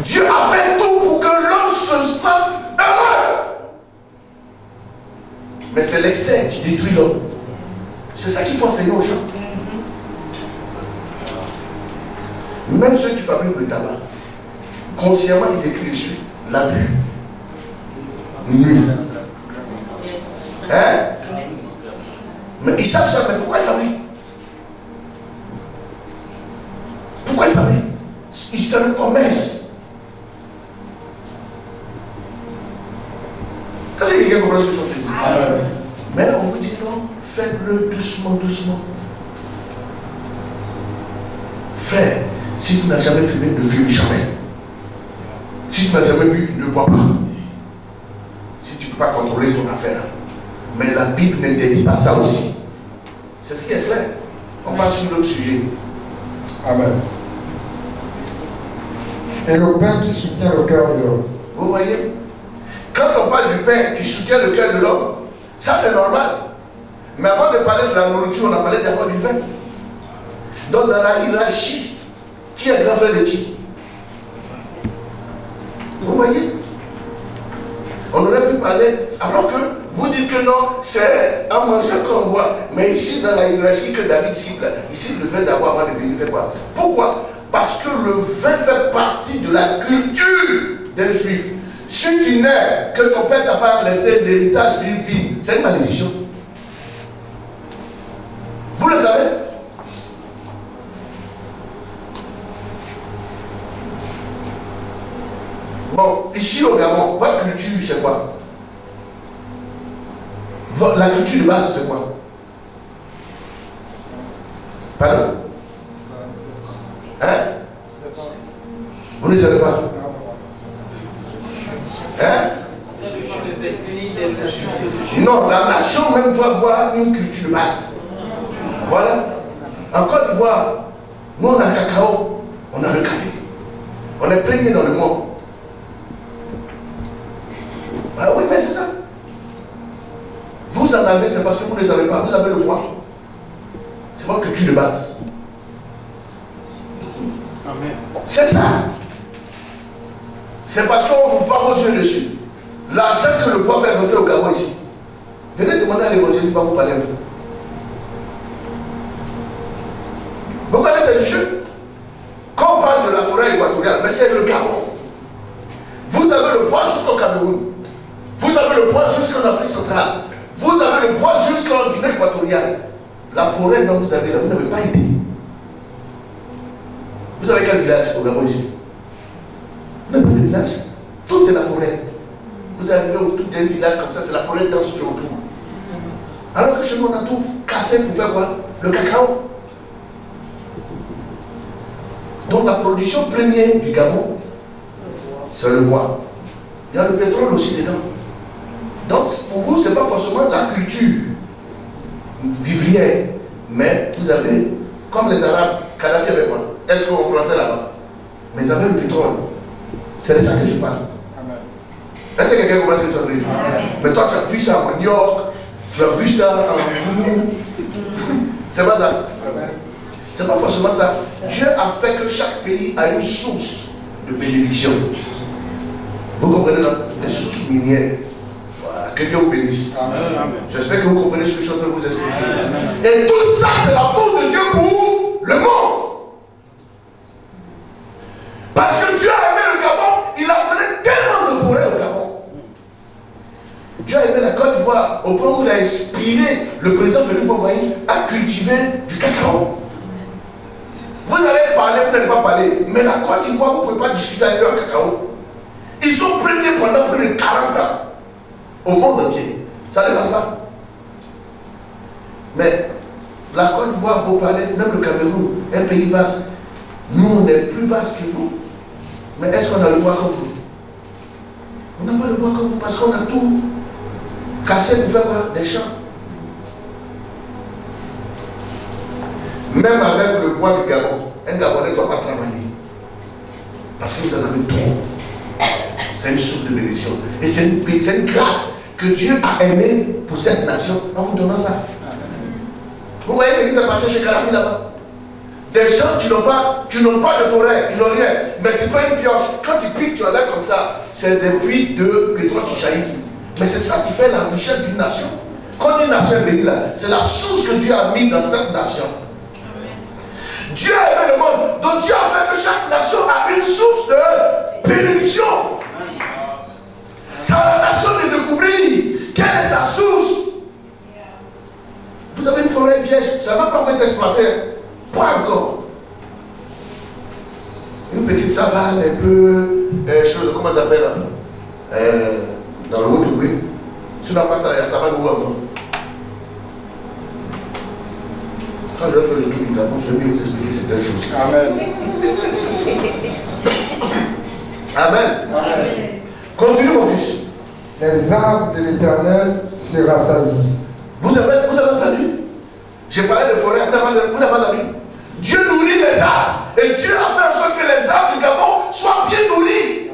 Dieu a fait tout pour que l'homme se sente heureux. Mais c'est l'essai qui détruit l'homme. C'est ça qu'il faut enseigner aux gens. Même ceux qui fabriquent le tabac, consciemment ils écrivent dessus l'abus. Hein? Mais ils savent ça, mais pourquoi ils fabriquent? Pourquoi ils fabriquent? C'est le commerce. Est-ce que quelqu'un comprend ce que je suis en train de dire? Mais on vous dit non, faites-le doucement, doucement. Frère, si tu n'as jamais fumé, ne fume jamais. Si tu n'as jamais bu, ne bois pas. Si tu ne peux pas contrôler ton affaire. Mais la Bible n'interdit pas ça aussi. C'est ce qui est clair. On passe sur l'autre sujet. Amen. Et le pain qui soutient le cœur de l'homme. Vous voyez? Quand on parle du pain qui soutient le cœur de l'homme, ça c'est normal. Mais avant de parler de la nourriture, on a parlé d'abord du vin. Donc dans la hiérarchie, qui est grand frère de qui? Vous voyez? On aurait pu parler, alors que vous dites que non, c'est à manger qu'on boit. Mais ici, dans la hiérarchie que David cite, là, ici le vin d'abord avant de venir faire quoi? Pourquoi? Parce que le vin fait partie de la culture des Juifs. Si tu nais, que ton père t'a pas laissé l'héritage d'une vie, c'est une malédiction. Vous le savez? Bon, ici au Gabon, votre culture, c'est quoi? La culture de base, c'est quoi? Pardon? Hein? Vous ne savez pas? Hein? Non, la nation même doit avoir une culture de base. Voilà. En Côte d'Ivoire, nous on a le cacao, on a le café. On est premier dans le monde. Ah oui, mais c'est ça. Vous en avez, c'est parce que vous ne savez pas. Vous avez le droit. C'est votre culture de base. C'est ça. C'est parce qu'on n'ouvre pas vos yeux dessus. L'argent que le poids fait rentrer au Gabon ici. Venez demander à l'évangéliste, il va vous parler un peu. Vous voyez, c'est du jeu. Quand on parle de la forêt équatoriale, mais c'est le Gabon. Vous avez le poids jusqu'au Cameroun. Vous avez le poids jusqu'en Afrique centrale. Vous avez le poids jusqu'en Guinée équatoriale. La forêt dont vous avez là, vous n'avez pas idée. Vous avez quel village au Gabon ici? Vous n'avez pas de village. Tout est la forêt. Vous arrivez autour d'un village comme ça, c'est la forêt dense qui est autour. Alors que chez nous, on a tout cassé pour faire quoi? Le cacao. Donc la production première du Gabon, c'est le bois. Il y a le pétrole aussi dedans. Donc pour vous, ce n'est pas forcément la culture vivrière. Mais vous avez, comme les Arabes, Kadhafi avait quoi? Est-ce qu'on plantait là-bas? Mais ils avaient le pétrole. C'est de ça que je parle. Est-ce que quelqu'un comprend ce que tu as dit? Mais toi, tu as vu ça à New York, tu as vu ça à Moumou. C'est pas ça. C'est pas forcément ça. Dieu a fait que chaque pays a une source de bénédiction. Vous comprenez là? Des sources minières. Voilà. Que Dieu vous bénisse. J'espère que vous comprenez ce que je suis en train de vous expliquer. Et tout ça, c'est l'amour de Dieu pour le monde. Parce que Dieu a aimé le Gabon, il a donné tellement de forêts au Gabon. Dieu a aimé la Côte d'Ivoire au point où il a inspiré le président Félix Houphouët-Boigny à cultiver du cacao. Vous allez parler, vous n'allez pas parler, mais la Côte d'Ivoire, vous ne pouvez pas discuter avec eux en cacao. Ils sont premiers pendant plus de 40 ans au monde entier. Ça ne passe pas. Mais la Côte d'Ivoire, pour parler, même le Cameroun, un pays vaste, nous on est plus vaste que vous. Mais est-ce qu'on a le bois comme vous? On n'a pas le bois comme vous parce qu'on a tout cassé pour faire quoi? Des champs. Même avec le bois du Gabon, un Gabonais ne doit pas travailler. Parce que vous en avez trop. C'est une source de bénédiction. Et c'est une grâce que Dieu a aimée pour cette nation en vous donnant ça. Vous voyez ce qui s'est passé chez Kadhafi là-bas? Des gens qui n'ont pas de forêt, ils n'ont rien. Mais tu prends une pioche, quand tu piques, tu enlèves comme ça. C'est des puits de pétrole qui jaillissent. Mais c'est ça qui fait la richesse d'une nation. Quand une nation est bénie là, c'est la source que Dieu a mis dans cette nation. Dieu a aimé le monde. Donc Dieu a fait que chaque nation a une source de bénédiction. C'est à la nation de découvrir quelle est sa source. Vous avez une forêt vierge, ça ne va pas être exploité. Pas encore. Une petite savane un peu, comment ça s'appelle là? Dans le haut d'ouvrier. Si on n'a pas ça, il y a savane où encore? Quand je vais faire le tour du Gabon, je vais mieux vous expliquer certaines choses. Amen. Amen. Amen. Continue mon fils. Les arbres de l'Éternel se rassasient. Vous avez entendu? J'ai parlé de forêt, vous n'avez pas entendu? Dieu nourrit les arbres. Et Dieu a fait en sorte que les arbres du Gabon soient bien nourris.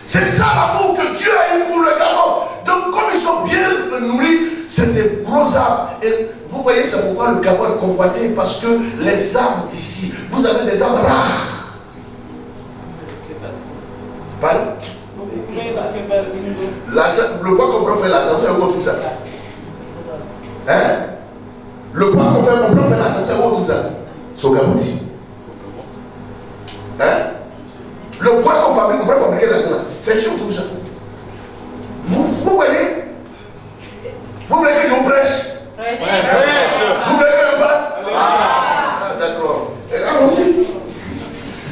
C'est ça l'amour que Dieu a eu pour le Gabon. Donc comme ils sont bien nourris, c'est des gros arbres. Et vous voyez, c'est pourquoi le Gabon est convoité. Parce que les arbres d'ici, vous avez des arbres rares. Pardon? Le bois qu'on prend fait l'argent, c'est où on trouve ça? Hein? Le bois qu'on fait l'argent, c'est où on trouve ça? C'est au Gabon ici. Hein? Le bois qu'on fabrique, on peut fabriquer l'argent, c'est ici où on trouve ça. Vous voyez? Vous voulez que je vous prêche? Vous voulez que je parle? Ah, d'accord. Allons-y.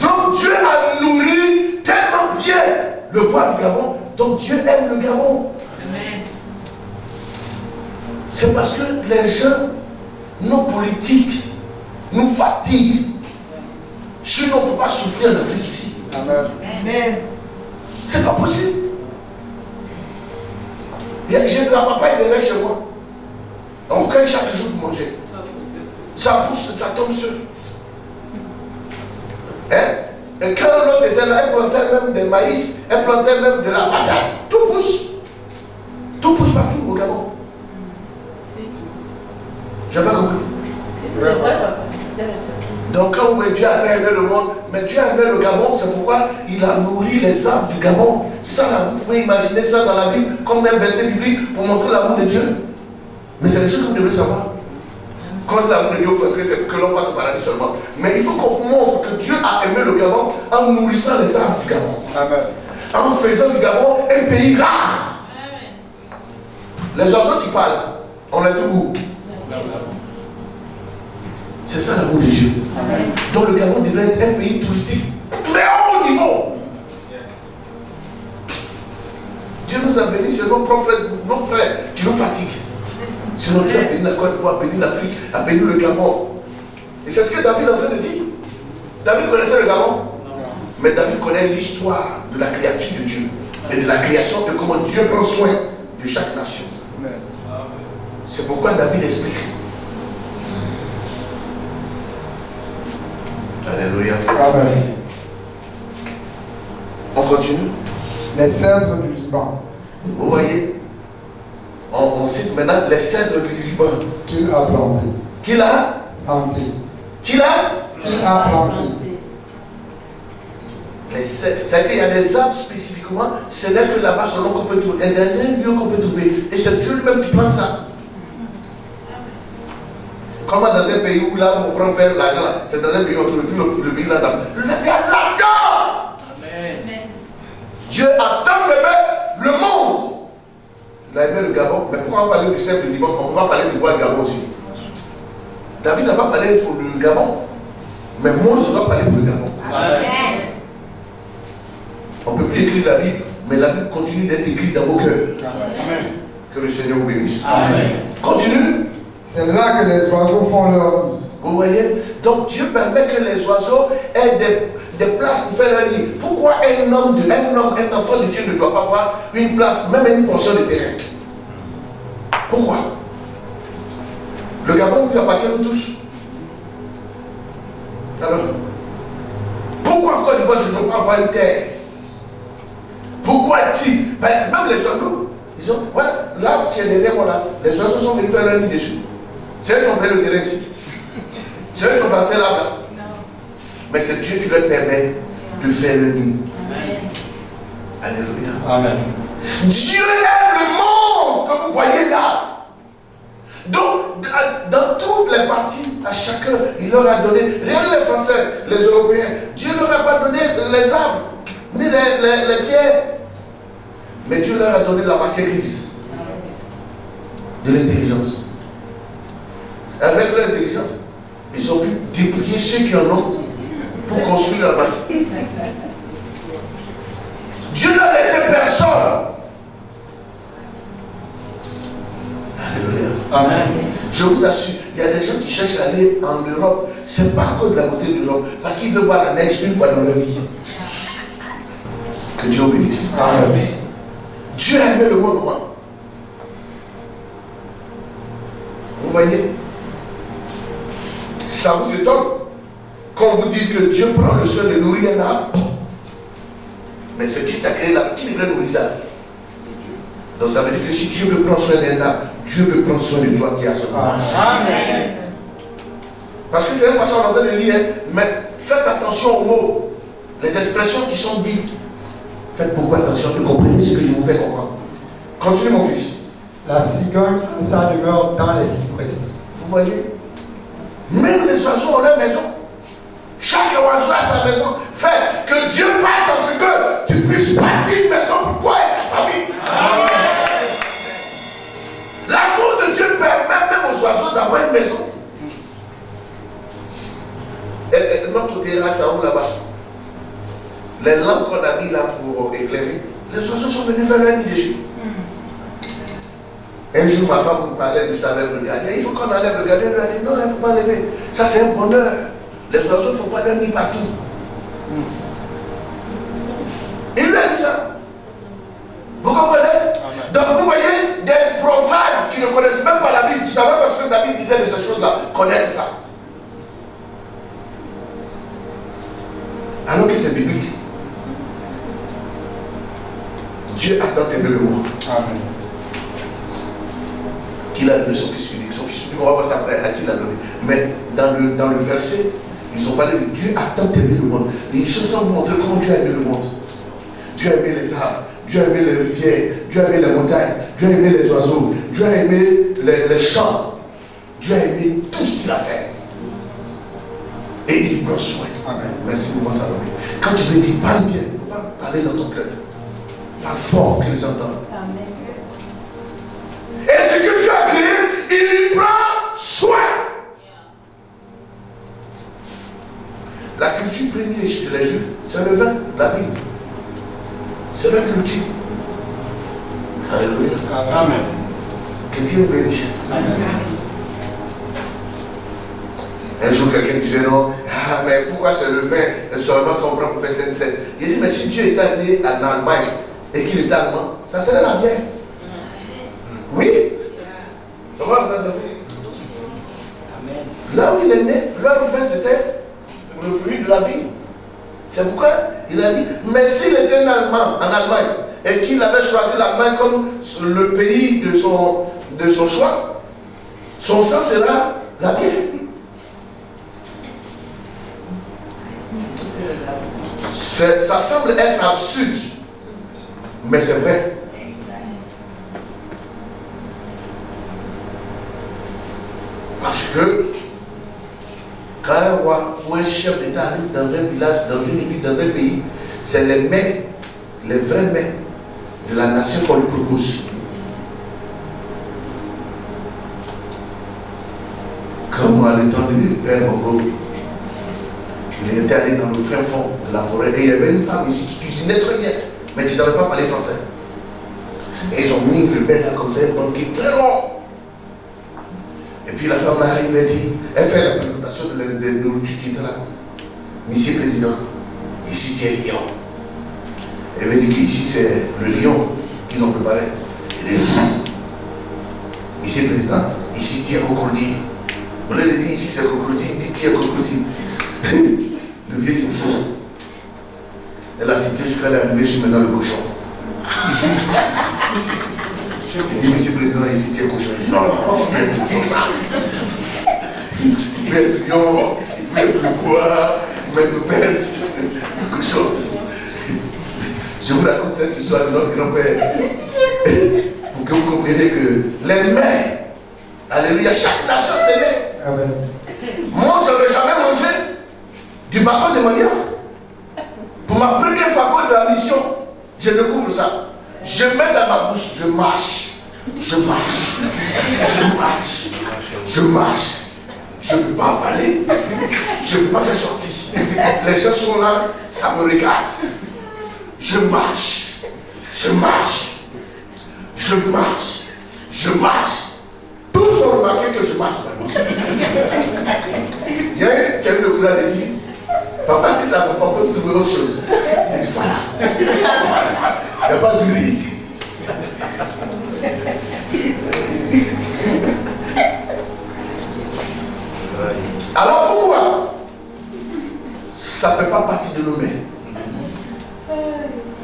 Donc Dieu a nourri tellement bien le bois du Gabon. Donc Dieu aime le Gabon. Amen. C'est parce que les gens, nos politiques, nous fatiguent. Sinon, on ne peut pas souffrir en Afrique ici. Amen. C'est pas possible. J'ai de la papaye derrière chez moi. On cueille chaque jour pour manger. Ça pousse, ça tombe sur. Hein? Et quand l'autre était là, elle plantait même des maïs, elle plantait même de la patate. Tout pousse. Tout pousse partout au Gabon. J'ai pas compris. C'est vrai, Donc quand vous voyez Dieu a aimé le monde, mais Dieu a aimé le Gabon, c'est pourquoi il a nourri les arbres du Gabon. Ça là, vous pouvez imaginer ça dans la Bible comme un verset biblique pour montrer l'amour de Dieu. Mais c'est les choses que vous devez savoir. Quand l'amour de Dieu, parce que c'est que l'on passe au paradis seulement. Mais il faut qu'on vous montre que Dieu a aimé le Gabon en nourrissant les arbres du Gabon. Amen. En faisant du Gabon un pays rare. Les oiseaux qui parlent, on les trouve où? C'est ça l'amour de Dieu. Amen. Donc le Gabon devrait être un pays touristique très haut niveau. Yes. Dieu nous a bénis, c'est nos frères qui nous fatiguent. Sinon Dieu a béni la Côte d'Ivoire, a béni l'Afrique, a béni le Gabon. Et c'est ce que David est en train de dire. David connaissait le Gabon. Mais David connaît l'histoire de la créature de Dieu et de la création et comment Dieu prend soin de chaque nation. Amen. C'est pourquoi David explique. Alléluia. Amen. On continue. Les cèdres du Liban Vous voyez, on cite maintenant les cèdres du Liban. qu'il a plantés. Qu'il a Qu'il a plantés. les cèdres. C'est-à-dire qu'il y a des arbres spécifiquement, ce n'est que là-bas selon qu'on peut trouver. Et dans un lieu qu'on peut trouver. Et c'est Dieu lui-même qui plante ça. Comment dans un pays où là on prend faire l'argent, c'est dans un pays où on trouve plus le pays là-dedans. Le gars là-dedans! Amen. Dieu a tant aimé le monde. Il a aimé le Gabon, mais pourquoi on parle du sèvre du Liban? On ne peut pas parler du bois du Gabon aussi. David n'a pas parlé pour le Gabon, mais moi je dois parler pour le Gabon. Amen. On ne peut plus écrire la Bible, mais la Bible continue d'être écrite dans vos cœurs. Amen. Que le Seigneur vous bénisse. Amen. Continue. C'est là que les oiseaux font leur nid. Vous voyez? Donc Dieu permet que les oiseaux aient des places pour faire leur nid. Pourquoi un enfant de Dieu ne doit pas avoir une place, même une portion de terrain? Pourquoi? Le Gabon nous appartient nous tous. Alors, pourquoi en Côte d'Ivoire je ne dois pas avoir une terre? Pourquoi dit? Même les oiseaux, ils ont, voilà, là qui est derrière moi là, les oiseaux sont venus faire leur nid dessus. C'est eux qui ont pris le terrain ici. C'est eux qui ont planté là-bas. Mais c'est Dieu qui leur permet de faire le nid. Alléluia. Amen. Dieu aime le monde que vous voyez là. Donc, dans toutes les parties, à chacun, il leur a donné, rien que les Français, les Européens, Dieu ne leur a pas donné les arbres, ni les pierres. Mais Dieu leur a donné la matière grise, de l'intelligence. Avec leur intelligence, ils ont pu dépouiller ceux qui en ont pour construire leur bâtiment. Dieu n'a laissé personne. Alléluia. Amen. Je vous assure, il y a des gens qui cherchent à aller en Europe. Ce n'est pas à cause de la beauté de l'Europe, parce qu'ils veulent voir la neige une fois dans leur vie. Que Dieu vous bénisse. Amen. Dieu a aimé le monde. Vous voyez? Ça vous étonne qu'on vous dise que Dieu prend le soin de nourrir un arbre. Mais c'est Dieu qui a créé l'arbre. Qui devrait nourrir ça? Donc ça veut dire que si Dieu veut prendre soin d'un arbre, Dieu veut prendre soin de toi qui as son arbre. Amen. Parce que c'est un passage en train de lire, mais faites attention aux mots, les expressions qui sont dites. Faites beaucoup attention et comprenez ce que je vous fais comprendre. Continue mon fils. La cigogne a sa demeure dans les cypresses. Vous voyez? Même les oiseaux ont leur maison. Chaque oiseau a sa maison. Frère, que Dieu fasse en ce que tu puisses bâtir une maison pour toi et ta famille. Amen. L'amour de Dieu permet même aux oiseaux d'avoir une maison. Et notre terrasse à où là-bas? Les lampes qu'on a mis là pour éclairer, les oiseaux sont venus faire leur nid dessus. Un jour, ma femme me parlait de sa lèvre de gardien. Il faut qu'on enlève le gardien. Elle lui a dit non, il ne faut pas enlever. Ça, c'est un bonheur. Les oiseaux ne font pas leur nid partout. Il lui a dit ça. Vous comprenez? Amen. Donc, vous voyez, des profanes qui ne connaissent même pas la Bible, qui savaient parce que David disait de ces choses-là, connaissent ça. Alors que c'est biblique. Dieu a tant aimé le monde. Amen. Qu'il a donné son fils unique. Son fils unique, on va voir ça après, à qui il l'a donné. Mais dans le verset, Ils ont parlé de Dieu a tant aimé le monde. Et ils cherchent à vous montrer comment Dieu a aimé le monde. Dieu a aimé les arbres, Dieu a aimé les rivières, Dieu a aimé les montagnes, Dieu a aimé les oiseaux, Dieu a aimé les champs. Dieu a aimé tout ce qu'il a fait. Et il prend soin. Merci beaucoup, Salomé. Quand tu veux dire, parle bien, il ne faut pas parler dans ton cœur. Parle fort que les gens entendent. Et ce que Dieu a créé, il prend soin. La culture première chez les Juifs, c'est le vin, la vie. C'est leur culture. Alléluia. Amen. Que Dieu bénisse. Un jour, quelqu'un disait non, mais pourquoi c'est le vin seulement qu'on prend pour faire Sainte-Seine? Il dit, mais si Dieu était né en Allemagne et qu'il était allemand, ça serait la bière. Oui. Comment ça se fait? Là où il est né, leur vin c'était le fruit de la vie. C'est pourquoi il a dit, mais s'il était en Allemagne, et qu'il avait choisi l'Allemagne comme le pays de son choix, son sang sera la bière. Ça semble être absurde, mais c'est vrai. Parce que quand un roi ou un chef d'État arrive dans un village, dans une ville, dans un pays, c'est les mets, les vrais mets de la nation qu'on lui propose. Comme moi, le temps du Père Bongo, il était allé dans le fin fond de la forêt et il y avait une femme ici qui cuisinait très bien, mais qui ne savait pas parler français. Et ils ont mis le bain là comme ça, un bon qui est très long. Et puis la femme arrive et dit, elle fait la présentation de nourriture qui était là. Monsieur le Président, ici c'est le lion. Elle veut dire qu'ici c'est le lion qu'ils ont préparé. Elle dit, Monsieur le Président, ici c'est crocodile. Au lieu de dire ici c'est crocodile, il dit c'est crocodile. Le vieux dit, elle a cité jusqu'à l'arrivée sur maintenant le cochon. Il dit, Monsieur le Président, ici c'est cochon. Non, je vais tout ça. Il veut être lion, il veut être le bois, il veut être le bête, le cochon. Je vous raconte cette histoire de notre grand-père pour que vous compreniez que les mains, alléluia, chaque nation s'aimait. Amen. Moi, je n'avais jamais mangé du bâton de manioc. Pour ma première fois de la mission, je découvre ça. Je mets dans ma bouche, je marche, je marche, je marche, je marche. Je ne peux pas avaler, je ne peux pas faire sortir. Les gens sont là, ça me regarde. Je marche, je marche, je marche, je marche. Tous ont remarqué que je marche vraiment. Il y a quelqu'un de courage qui dit, papa, si ça ne va pas, on peut trouver autre chose. Il dit, voilà. Il n'y a pas de riz. Alors pourquoi ça ne fait pas partie de nos mains?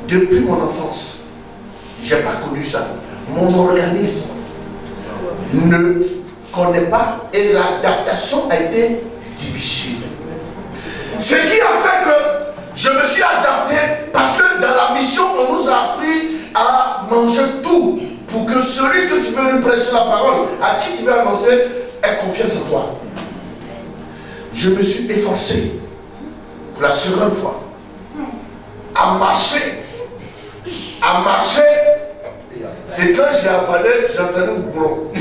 Depuis mon enfance, je n'ai pas connu ça. Mon organisme ne connaît pas et l'adaptation a été difficile. Ce qui a fait que je me suis adapté parce que dans la mission, on nous a appris à manger tout pour que celui que tu veux lui prêcher la parole, à qui tu veux annoncer, ait confiance en toi. Je me suis efforcé pour la seconde fois à marcher. Et quand j'ai avalé, j'entendais un boulot.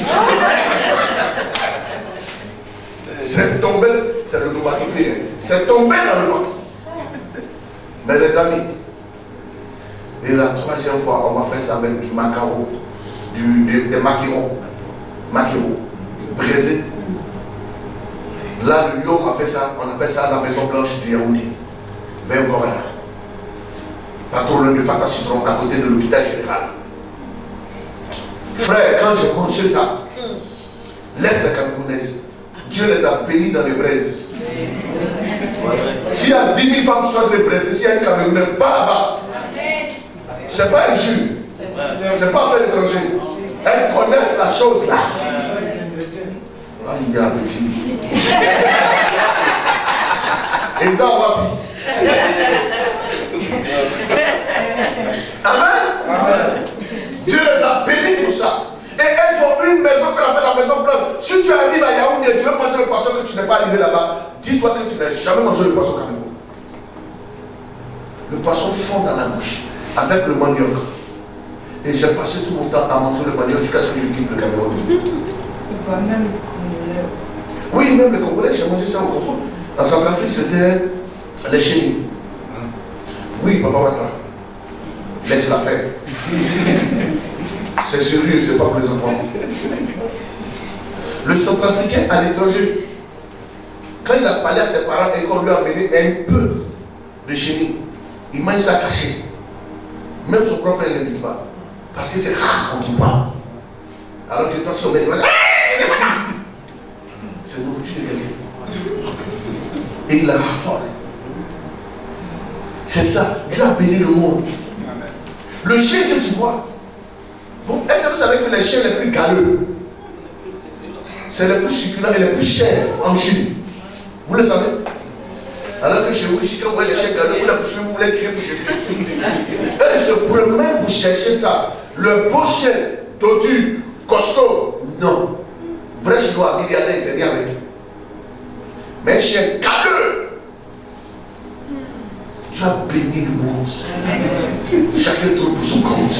C'est tombé, c'est le nomatopée, c'est tombé dans le ventre. Mais les amis, et la troisième fois, on m'a fait ça avec du macaroni, des maquereaux, braisés. Là, le lion m'a fait ça, on appelle ça la maison blanche du Yaoundé, vers Gorana. Pas trop loin de Fata Citron, à côté de l'hôpital général. Frère, quand j'ai mangé ça, laisse les Camerounaises. Dieu les a bénis dans les braises. S'il y a 10 000 femmes qui sont les braises, s'il y a une Camerounaise, va là-bas. C'est pas un jeu. C'est pas affaire d'étranger. Elles connaissent la chose là. Il y a petit. Et ça, Wapi. Amen. Amen. Dieu les a bénis pour ça. Et elles ont une maison qu'on appelle la maison blanche. Si tu arrives à Yaoundé et tu veux manger le poisson que tu n'es pas arrivé là-bas, dis-toi que tu n'as jamais mangé le poisson Cameroun. Le poisson fond dans la bouche avec le manioc. Et j'ai passé tout mon temps à manger le manioc jusqu'à ce que je quitte le Cameroun. Même le Congolais. Oui, même les Congolais, j'ai mangé ça au Congo. En Centrafrique, c'était les chenilles. Oui, papa Matra. Laisse-la faire. C'est sérieux, c'est pas pour les enfants. Le Centrafricain à l'étranger, quand il a parlé à ses parents et qu'on lui a amené un peu de chenilles, il mange ça caché. Même son propre frère ne le dit pas. Parce que c'est rare, on ne trouve pas. Alors que toi, si on met, c'est une nourriture de quelqu'un. Et il la raffole. C'est ça. Dieu a béni le monde. Le chien que tu vois. Est-ce que vous savez que les chiens les plus galeux, c'est les plus succulents et les plus chers en Chine? Vous le savez? Alors que chez vous, ici, quand vous voyez les chiens galeux, vous les poussez, vous les tuez pour chercher. Eux se promènent pour chercher ça. Le beau chien, dodu, costaud, non. Vrai chinois, milliardaire, il fait rien avec. Mais un chien galeux. Dieu a béni le monde. Chacun trouve pour son compte.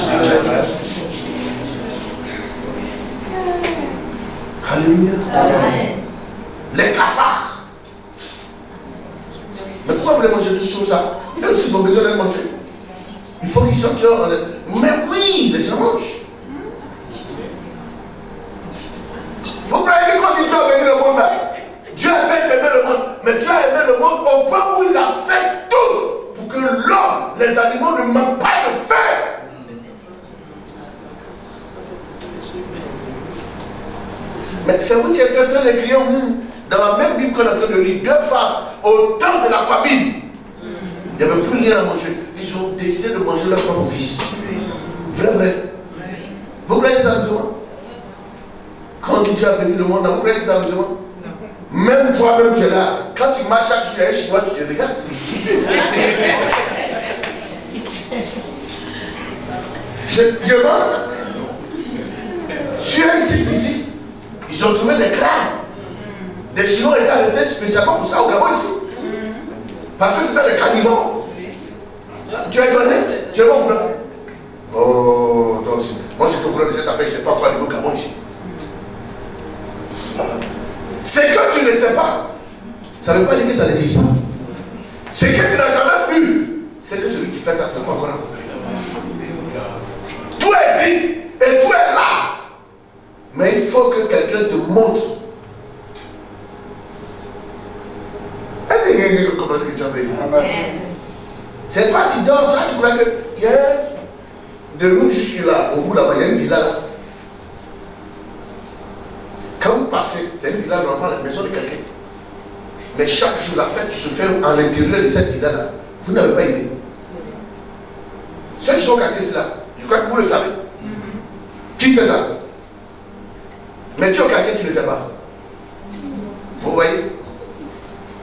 Alléluia. Les cafards. Mais pourquoi vous les mangez toujours ça? Même s'ils ont besoin de les manger. Il faut qu'ils sortent dehors. Mais oui, les gens mangent. Vous croyez que quand Dieu a béni le monde, Dieu a fait aimer le monde. Mais Dieu a aimé le monde au point où il a fait tout pour que l'homme, les animaux ne manquent pas de faim. Mais c'est vous qui êtes en train d'écrire dans la même Bible qu'on est en train de lire. Deux femmes, au temps de la famine, il n'y avait plus rien à manger. Ils ont décidé de manger leur propre fils. Vrai. Vous croyez que c'est amusement? Quand Dieu a béni le monde, vous croyez que c'est amusement? Même toi-même, tu es là. Quand tu marches chaque jour, il y a un chinois qui te regarde. Je manque. Sur un site ici, ils ont trouvé des crânes. Des Chinois étaient arrêtés spécialement pour ça au Gabon ici. Parce que c'était des cannibales. Tu es étonné? Tu es bon pour là? Oh, toi aussi. Moi je te comprends de cette affaire, je n'étais pas encore arrivé au Gabon ici. C'est que tu ne sais pas. Ça ne veut pas dire que ça n'existe pas. C'est que tu n'as jamais vu. C'est que celui qui fait ça ne peut pas encore rencontrer. Tout existe et tout est là. Mais il faut que quelqu'un te montre. Est-ce que quelqu'un comprend ce que tu as fait? C'est toi, tu dors, toi, tu crois que il y a de nous jusque là, au bout là-bas, il y a une villa là. Quand vous passez, c'est une villa, on prend la maison de quelqu'un. Mais chaque jour, la fête se fait à l'intérieur de cette villa là. Vous n'avez pas idée. Ceux qui sont au quartier, c'est là. Je crois que vous le savez. Qui sait ça? Mais tu es au quartier, tu ne sais pas. Vous voyez?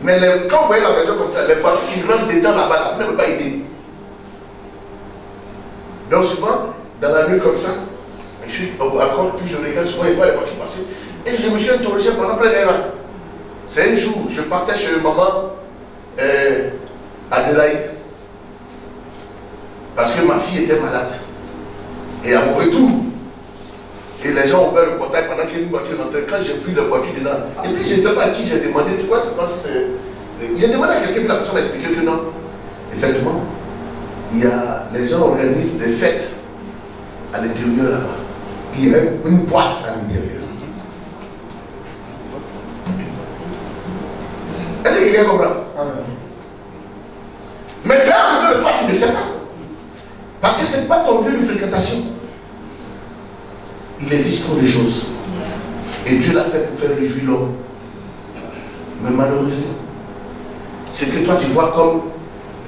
Mais quand vous voyez la maison comme ça, les voitures qui rentrent dedans là-bas, là, vous n'avez pas idée. Donc souvent, dans la nuit comme ça, je suis encore, puis je regarde souvent, je vois les voitures passer. Et je me suis interrogé pendant plein d'heures. C'est un jour, je partais chez maman Adélaïde. Parce que ma fille était malade. Et à mon retour, et les gens ont ouvert le portail pendant qu'il y a une voiture rentrait. Quand j'ai vu la voiture dedans, et puis je ne sais pas à qui j'ai demandé, tu vois, c'est pas si c'est. J'ai demandé à quelqu'un, puis la personne m'a expliqué que non. Effectivement, les gens organisent des fêtes à l'intérieur là-bas. Puis il y a une boîte à l'intérieur. Est-ce que quelqu'un comprend? Mais c'est à côté de toi, tu ne sais pas. Parce que ce n'est pas ton lieu de fréquentation. Il existe trop de choses. Et Dieu l'a fait pour faire réjouir l'homme. Mais malheureusement, ce que toi tu vois comme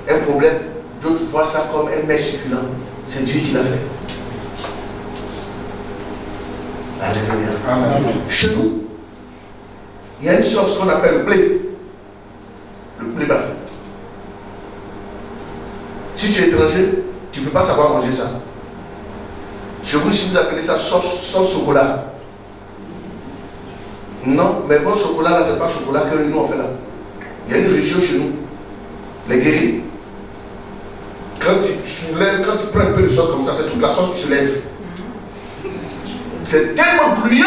un problème, d'autres voient ça comme un mets succulent. C'est Dieu qui l'a fait. Alléluia. Amen. Chez nous, il y a une chose qu'on appelle le blé. Le blé bas. tu es étranger, tu ne peux pas savoir manger ça. Chez vous, si vous appelez ça sauce chocolat. Non, mais votre chocolat là, c'est pas le chocolat que nous on fait là. Il y a une région chez nous, les guéris. Quand tu soulèves, quand tu prends un peu de sauce comme ça, c'est toute la sauce qui se lève. C'est tellement bruyant.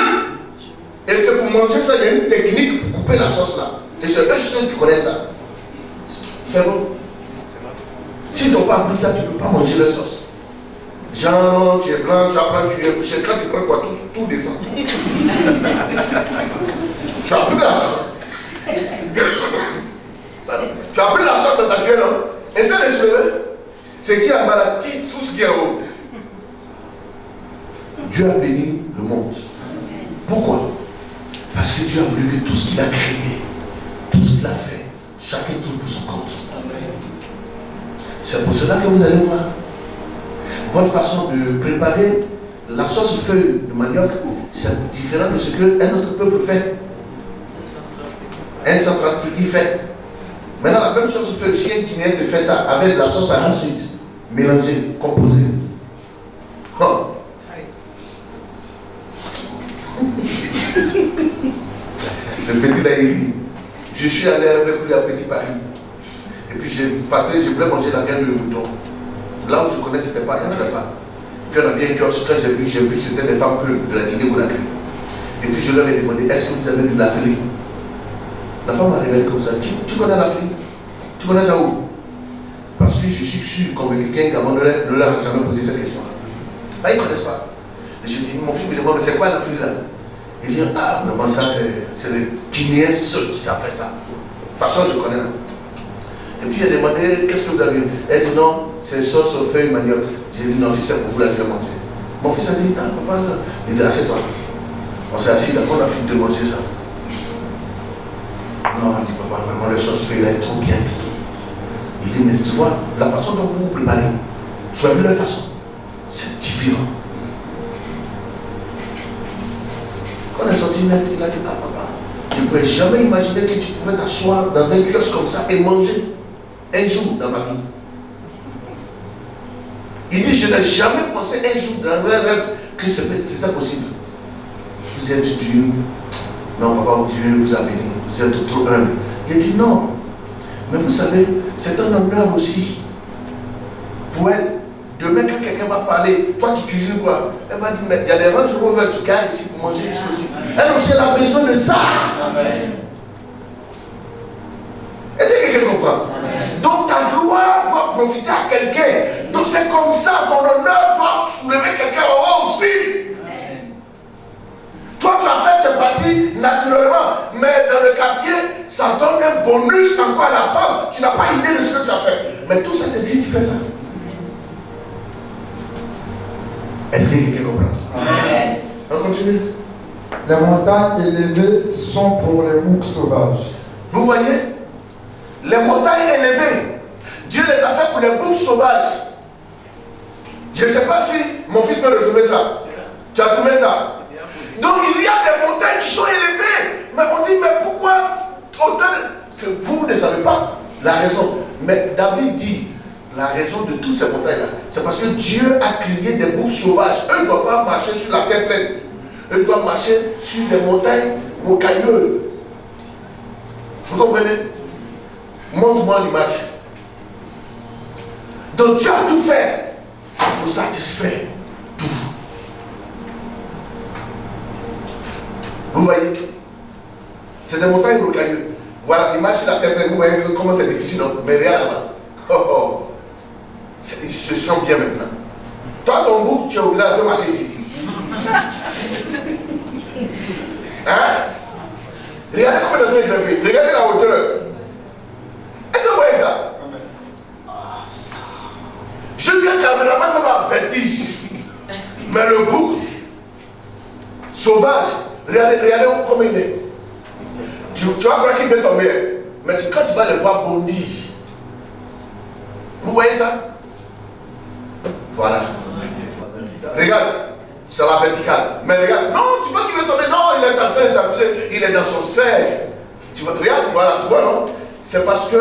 Et que pour manger ça, il y a une technique pour couper la sauce là. Et c'est eux ceux qui connaissent ça. C'est bon. Si tu n'as pas appris ça, tu ne peux pas manger la sauce. Genre, tu es blanc, tu apprends, tu es fouché. Quand tu prends quoi, tout descend. Tu as pris la sauce. Tu as pris la sauce dans ta gueule, non? Et ça, les cheveux, c'est qui a maladie, tout ce qui est en haut. Dieu a béni le monde. Pourquoi? Parce que Dieu a voulu que tout ce qu'il a créé, tout ce qu'il a fait, chacun trouve pour son compte. C'est pour cela que vous allez voir votre façon de préparer la sauce feuille de manioc, c'est différent de ce qu'un autre peuple fait. Un centrafricain fait. Maintenant, la même sauce feuille, si un Guinéen te fait ça avec la sauce arachide, mélangée, composée. Oh. Le petit Naïri, je suis allé avec lui à Petit Paris. Et puis je voulais manger la viande de mouton. Là où je connais, c'était pas, il n'y en avait pas. Puis on avait un kiosque, quand j'ai vu que c'était des femmes de la Guinée-Conakry. Et puis je leur ai demandé, est-ce que vous avez de l'Afrique? La femme m'a révélé comme ça. Tu connais l'Afrique? Tu connais ça où? Parce que je suis sûr convaincu qu'un gamin ne leur a jamais posé cette question-là. Ils ne connaissent pas. Et je dis, mon fils me demande, mais c'est quoi l'Afrique là? Il dit, ah, vraiment ça, c'est les Guinéens seuls qui savent faire ça. De toute façon, je connais là. Et puis il a demandé, qu'est-ce que vous avez? Elle dit, non, c'est sauce aux feuilles manioc. J'ai dit, non, si c'est pour vous là, je vais manger. Mon fils a dit, ah, papa, il dit, assieds-toi. On s'est assis là, on a fini de manger ça. Non, il dit, papa, vraiment, le sauce feuille là est trop bien. Il dit, mais tu vois, la façon dont vous vous préparez, tu as vu leur façon, c'est différent. Quand on est sorti net, il a dit, ah papa, je ne pouvais jamais imaginer que tu pouvais t'asseoir dans un kiosque comme ça et manger un jour dans ma vie. Il dit, je n'ai jamais pensé un jour dans un rêve que c'était possible. Vous êtes dur. Non, papa, Dieu vous a béni. Vous êtes trop humble. Il dit, non. Mais vous savez, c'est un honneur aussi pour elle. Demain, quand quelqu'un va parler, toi tu cuisines quoi? Elle va dire, mais il y a des Range Rover qui gagnent ici pour manger ici aussi. Elle aussi, elle a besoin de ça. Amen. Est-ce que quelqu'un comprend? Amen. Donc ta gloire doit profiter à quelqu'un. Donc c'est comme ça, ton honneur doit soulever quelqu'un au haut aussi. Amen. Toi tu as fait tes parties naturellement, mais dans le quartier, ça donne un bonus encore à la femme. Tu n'as pas idée de ce que tu as fait. Mais tout ça, c'est Dieu qui fait ça. Est-ce que quelqu'un comprend? Amen. On continue. Les montagnes élevées sont pour les boucs sauvages. Vous voyez? Les montagnes élevées, Dieu les a fait pour les boucs sauvages. Je ne sais pas si mon fils peut retrouver ça. Tu as trouvé ça? Donc il y a des montagnes qui sont élevées. Mais on dit, mais pourquoi autant? Vous ne savez pas la raison. Mais David dit, la raison de toutes ces montagnes-là, c'est parce que Dieu a créé des boucs sauvages. Eux ne doivent pas marcher sur la terre pleine. Eux doivent marcher sur des montagnes rocailleuses. Vous comprenez? Montre-moi l'image. Donc Dieu a tout fait pour satisfaire tout. Vous voyez? C'est des montagnes rocailleuses. Voilà l'image sur la terre pleine. Vous voyez comment c'est difficile, non? Mais regarde là-bas. Oh oh. Il se sent bien maintenant. Toi, ton bouc, tu es obligé de marcher ici. Hein? Regardez comment le train est grimpé. Regardez la hauteur. Est-ce que vous voyez ça? Jusqu'à caméraman même à vertige. Mais le bouc sauvage, regardez comment il est. Tu vas croire qu'il va tomber. Mais quand tu vas le voir bondir. Vous voyez ça? Voilà. Regarde, c'est la verticale. Mais regarde, non, tu vois qu'il veut tomber. Non, il est en train de s'amuser. Il est dans son sphère. Tu vois, regarde, voilà, tu vois, non? c'est parce que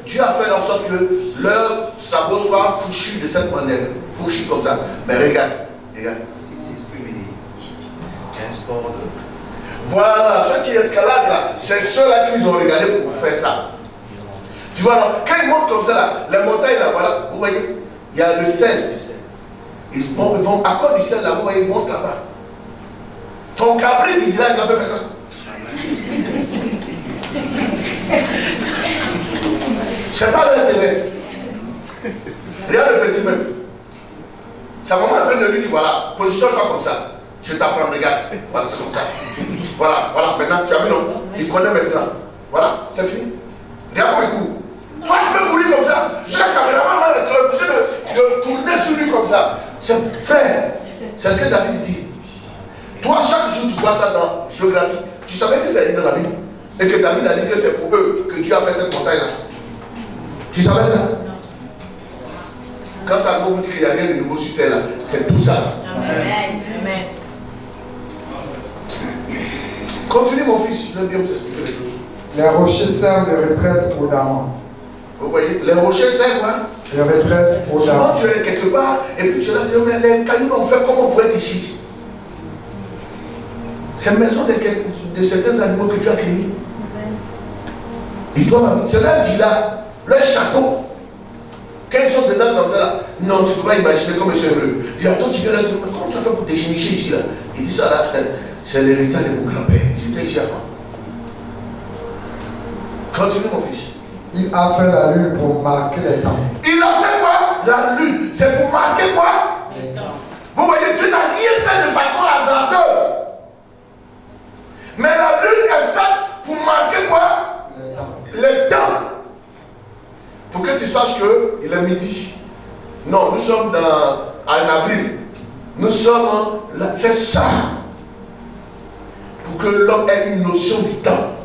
Dieu a fait en sorte que leur sabot soit fouchu de cette manière. Fouchu comme ça. Mais regarde. Voilà, ceux qui escaladent là, c'est ceux-là qui ont regardé pour faire ça. Tu vois, là, quand ils montent comme ça, là, les montagnes là, voilà, vous voyez, il y a le sel. Ils vont à cause du sel là, vous voyez, ils montent là-bas. Ton cabri du village n'a pas fait ça. C'est pas l'intérêt. Regarde le petit même. Sa maman est en train de lui dire voilà, positionne-toi comme ça. Je t'apprends, regarde. Voilà, c'est comme ça. Voilà, maintenant, tu as vu non? Il connaît maintenant. Voilà, c'est fini. Regarde comme il court. Toi, tu peux courir comme ça. Je suis la caméraman, tu es obligé de tourner sur lui comme ça. Frère, c'est ce que David dit. Toi, chaque jour, tu vois ça dans géographie. Tu savais que c'est dans la Bible. Et que David a dit que c'est pour eux que Dieu a fait cette montagne-là. Tu savais ça? Quand ça vous dit qu'il n'y a rien de nouveau sur terre là, c'est tout ça. Amen. Continue mon fils, je vais bien vous expliquer les choses. Les rochers servent de retraite aux dames. Vous voyez, les rochers servent quoi? Les retraites aux Souvent dames. tu es quelque part et puis tu es là, tu dis, mais les cailloux ont fait comment pour être ici? C'est la maison de certains animaux que tu as créés. Ils doivent habiter, c'est leur villa, leur château. Quand ils sont dedans comme ça, là, non, tu ne peux pas imaginer comme ils sont heureux. Il dit, attends, tu viens là, comment tu as fait pour te chimicher ici là? Il dit ça là, c'est l'héritage de mon grand-père. Ils étaient ici avant. Continue mon fils. Il a fait la lune pour marquer les temps. Il a fait quoi? La lune. C'est pour marquer quoi? Les temps. Vous voyez, Dieu n'a rien fait de façon hasardeuse. Mais la lune est faite pour marquer quoi? Les temps. Les temps. Pour que tu saches qu'il est midi. Non, nous sommes en avril. Nous sommes là. C'est ça. Pour que l'homme ait une notion du temps.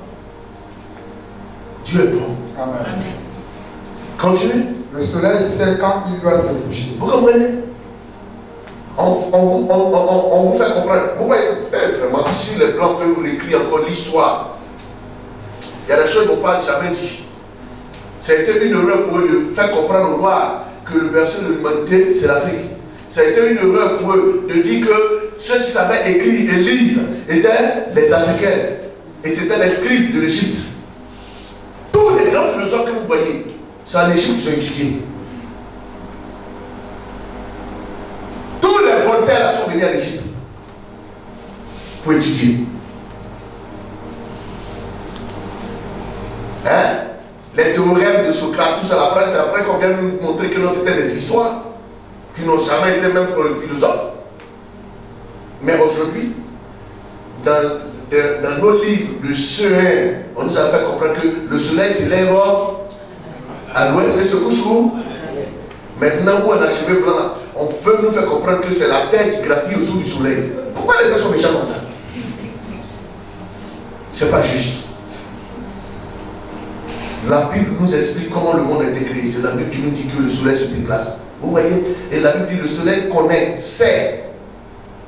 Dieu est bon. Amen. Amen. Continue. Le soleil sait quand il doit se coucher. Vous comprenez? On vous fait comprendre. Vous voyez, vraiment, si les blancs peuvent vous écrire encore l'histoire, il y a des choses qu'on ne parle jamais dit. Ça a été une erreur pour eux de faire comprendre aux Noirs que le berceau de l'humanité, c'est l'Afrique. Ça a été une erreur pour eux de dire que ceux qui savaient écrire et lire étaient les Africains. Et c'était les scribes de l'Égypte. Tous les grands philosophes que vous voyez, c'est en Égypte qu'ils ont étudié. Tous les Voltaires sont venus en Égypte pour étudier. Hein? Les théorèmes de Socrate, tout ça, c'est après qu'on vient nous montrer que non, c'était des histoires qui n'ont jamais été même pour le philosophe. Mais aujourd'hui, dans nos livres de Serein, on nous a fait comprendre que le soleil s'élève à l'ouest et se couche où? Maintenant, où on a cheveux blancs là, on veut nous faire comprendre que c'est la terre qui gravit autour du soleil. Pourquoi les gens sont méchants comme ça? C'est pas juste. La Bible nous explique comment le monde a été créé. C'est la Bible qui nous dit que le soleil se déplace. Vous voyez? Et la Bible dit que le soleil connaît, sait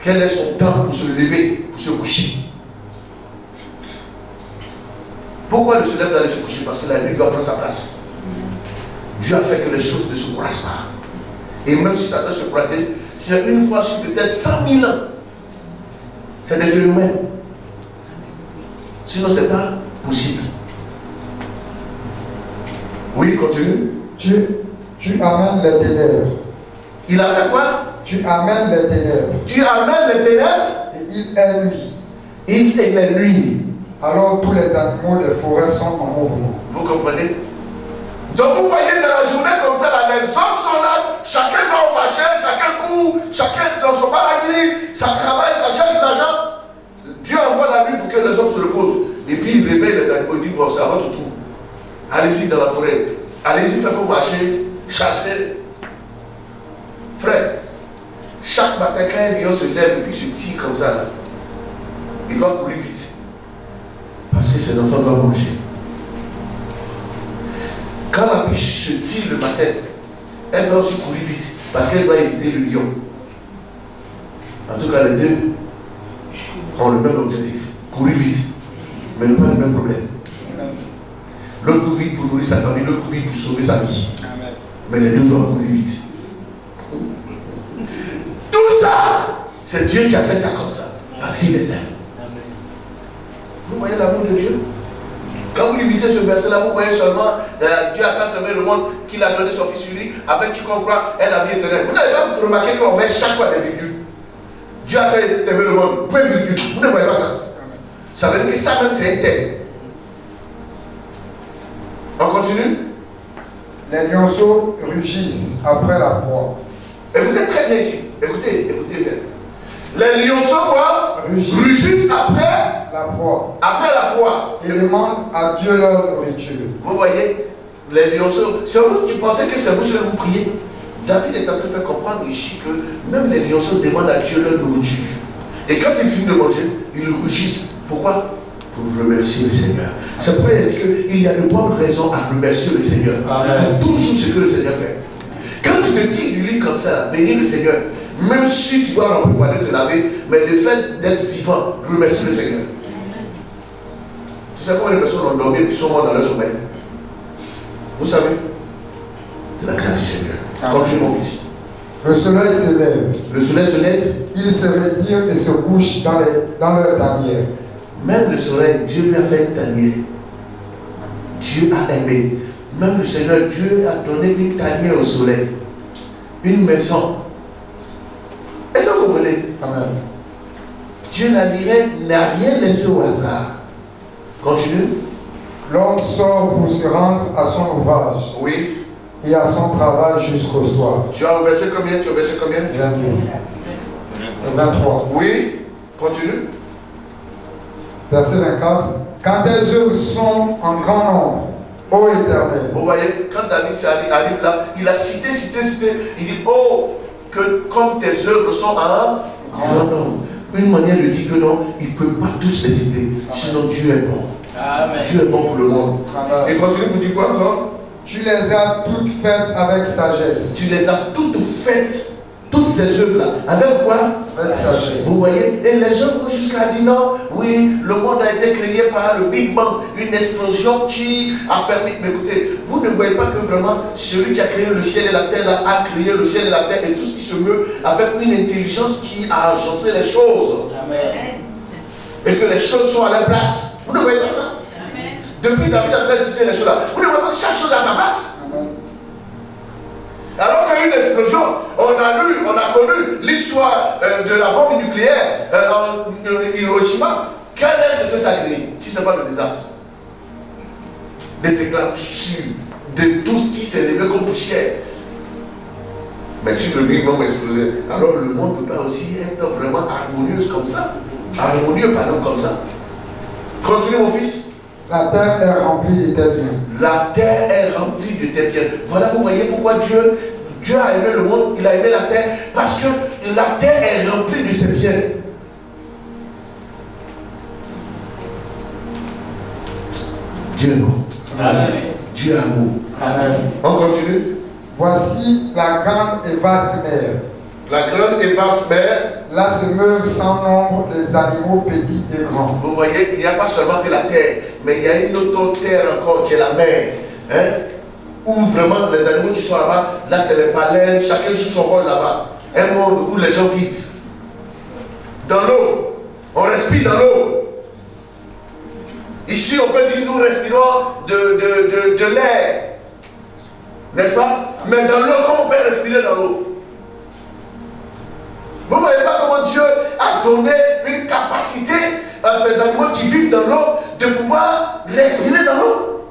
quel est son temps pour se lever, pour se coucher. Pourquoi le soleil doit aller se coucher? Parce que la nuit doit prendre sa place. Dieu a fait que les choses ne se croisent pas. Et même si ça doit se croiser, c'est une fois sur peut-être 100 000 ans. C'est des phénomènes. Sinon, ce n'est pas possible. Oui, continue. Tu amènes les ténèbres. Il a fait quoi? Tu amènes les ténèbres. Tu amènes les ténèbres. Et il est nuit. Il est la nuit. Alors tous les animaux des forêts sont en mouvement. Vous comprenez? Donc vous voyez dans la journée comme ça, là, les hommes sont là, chacun va au marché, chacun court, chacun dans son paradis, ça travaille, ça cherche l'argent. Dieu envoie la nuit pour que les hommes se reposent. Et puis il réveille les animaux, il dit, bon, c'est à votre tour. Allez-y dans la forêt, allez-y faire vos marchés, chasser. Frère, chaque matin quand un lion se lève et puis se tire comme ça, là, il doit courir vite. Parce que ses enfants doivent manger. Quand la biche se tire le matin, elle doit aussi courir vite. Parce qu'elle doit éviter le lion. En tout cas, les deux ont le même objectif. Courir vite. Mais pas le même problème. l'autre court vite pour nourrir sa famille, l'autre court vite pour sauver sa vie. Amen. Mais les deux doivent courir vite. Tout ça, c'est Dieu qui a fait ça comme ça. Parce qu'il les aime. Vous voyez l'amour de Dieu? Quand vous limitez ce verset-là, vous voyez seulement Dieu a tant aimé le monde qu'il a donné son Fils unique, avec quiconque croit est la vie éternelle. Vous n'avez pas remarqué qu'on met chaque fois des virgules. Dieu a tant aimé le monde, point virgule. Vous ne voyez pas ça? Ça veut dire que ça même c'est un thème. On continue? Les lionceaux rugissent après la proie. Écoutez très bien ici. Écoutez bien. Les lionceaux quoi? Rugissent après la proie. Après la proie. Et demandent à Dieu leur nourriture. Vous voyez, les lionceaux, c'est vous qui pensez que c'est vous seul vous priez. David est en train de faire comprendre ici que même les lionceaux demandent à Dieu leur nourriture. Et quand ils finissent de manger, ils rugissent. Pourquoi? Pour remercier le Seigneur. C'est pourquoi il dit qu'il y a de bonnes raisons à remercier le Seigneur. Amen. Pour toujours ce que le Seigneur fait. Quand tu te tires du lit comme ça, bénis le Seigneur. Même si tu dois remplir pour aller te laver, mais le fait d'être vivant, remercie le Seigneur. Tu sais comment les personnes ont dormi et puis sont mortes dans leur sommeil? Vous savez? C'est la grâce du Seigneur. Continue mon fils. Le soleil se lève. Le soleil se lève. Il se retire et se couche dans leur tanière. Même le soleil, Dieu lui a fait une tanière. Dieu a aimé. Même le Seigneur, Dieu a donné une tanière au soleil. Une maison. Est-ce que vous comprenez? Amen. Dieu n'a rien laissé au hasard. Continue. L'homme sort pour se rendre à son ouvrage. Oui. Et à son travail jusqu'au soir. Tu as versé combien? Tu as versé combien? 22. 23. Oui. Continue. Verset 24. Quand tes œuvres sont en grand nombre, ô Éternel. Vous voyez, quand David arrive là, il a cité. Il dit, oh, que comme tes œuvres sont en grand nombre. Une manière de dire que non, il ne peut pas tous les citer. Amen. Sinon Dieu est bon. Amen. Dieu est bon pour le monde. Amen. Et continue pour dire quoi encore? Tu les as toutes faites avec sagesse. Tu les as toutes faites, toutes ces œuvres-là. Avec quoi? Avec sagesse. Vous voyez? Et les gens vont jusqu'à dire non, oui, le monde a été créé par le Big Bang, une explosion qui a permis. Mais écoutez, vous ne voyez pas que vraiment celui qui a créé le ciel et la terre là, a créé le ciel et la terre et tout ce qui se meut avec une intelligence qui a agencé les choses. Amen. Et que les choses sont à leur place. Vous ne voyez pas ça? Depuis David a train de citer les choses là. Vous ne voyez pas que chaque chose a sa place. Alors qu'il y a eu une explosion, on a connu l'histoire de la bombe nucléaire en Hiroshima. Quel est ce que ça a créé? Si ce n'est pas le désastre. Des éclats de tout ce qui s'est levé comme poussière. Mais si le Big Bang explosait, alors le monde ne peut pas aussi être vraiment harmonieux comme ça. Harmonieux, pardon, comme ça. Continue mon fils. La terre est remplie de tes biens. La terre est remplie de tes biens. Voilà, vous voyez pourquoi Dieu a aimé le monde, il a aimé la terre, parce que la terre est remplie de ses biens. Dieu est bon. Amen. Dieu est amour. Amen. On continue. Voici la grande et vaste mer. La grande et vaste mer. Là se meuvent sans nombre les animaux petits et grands. Vous voyez, il n'y a pas seulement que la terre, mais il y a une autre terre encore qui est la mer. Hein? Où vraiment les animaux qui sont là-bas, là c'est les baleines, chacun joue son rôle là-bas. Un monde où les gens vivent. Dans l'eau, on respire dans l'eau. Ici, on peut dire nous respirons de l'air. N'est-ce pas? Mais dans l'eau, comment on peut respirer dans l'eau? Vous ne voyez pas comment Dieu a donné une capacité à ces animaux qui vivent dans l'eau de pouvoir respirer dans l'eau?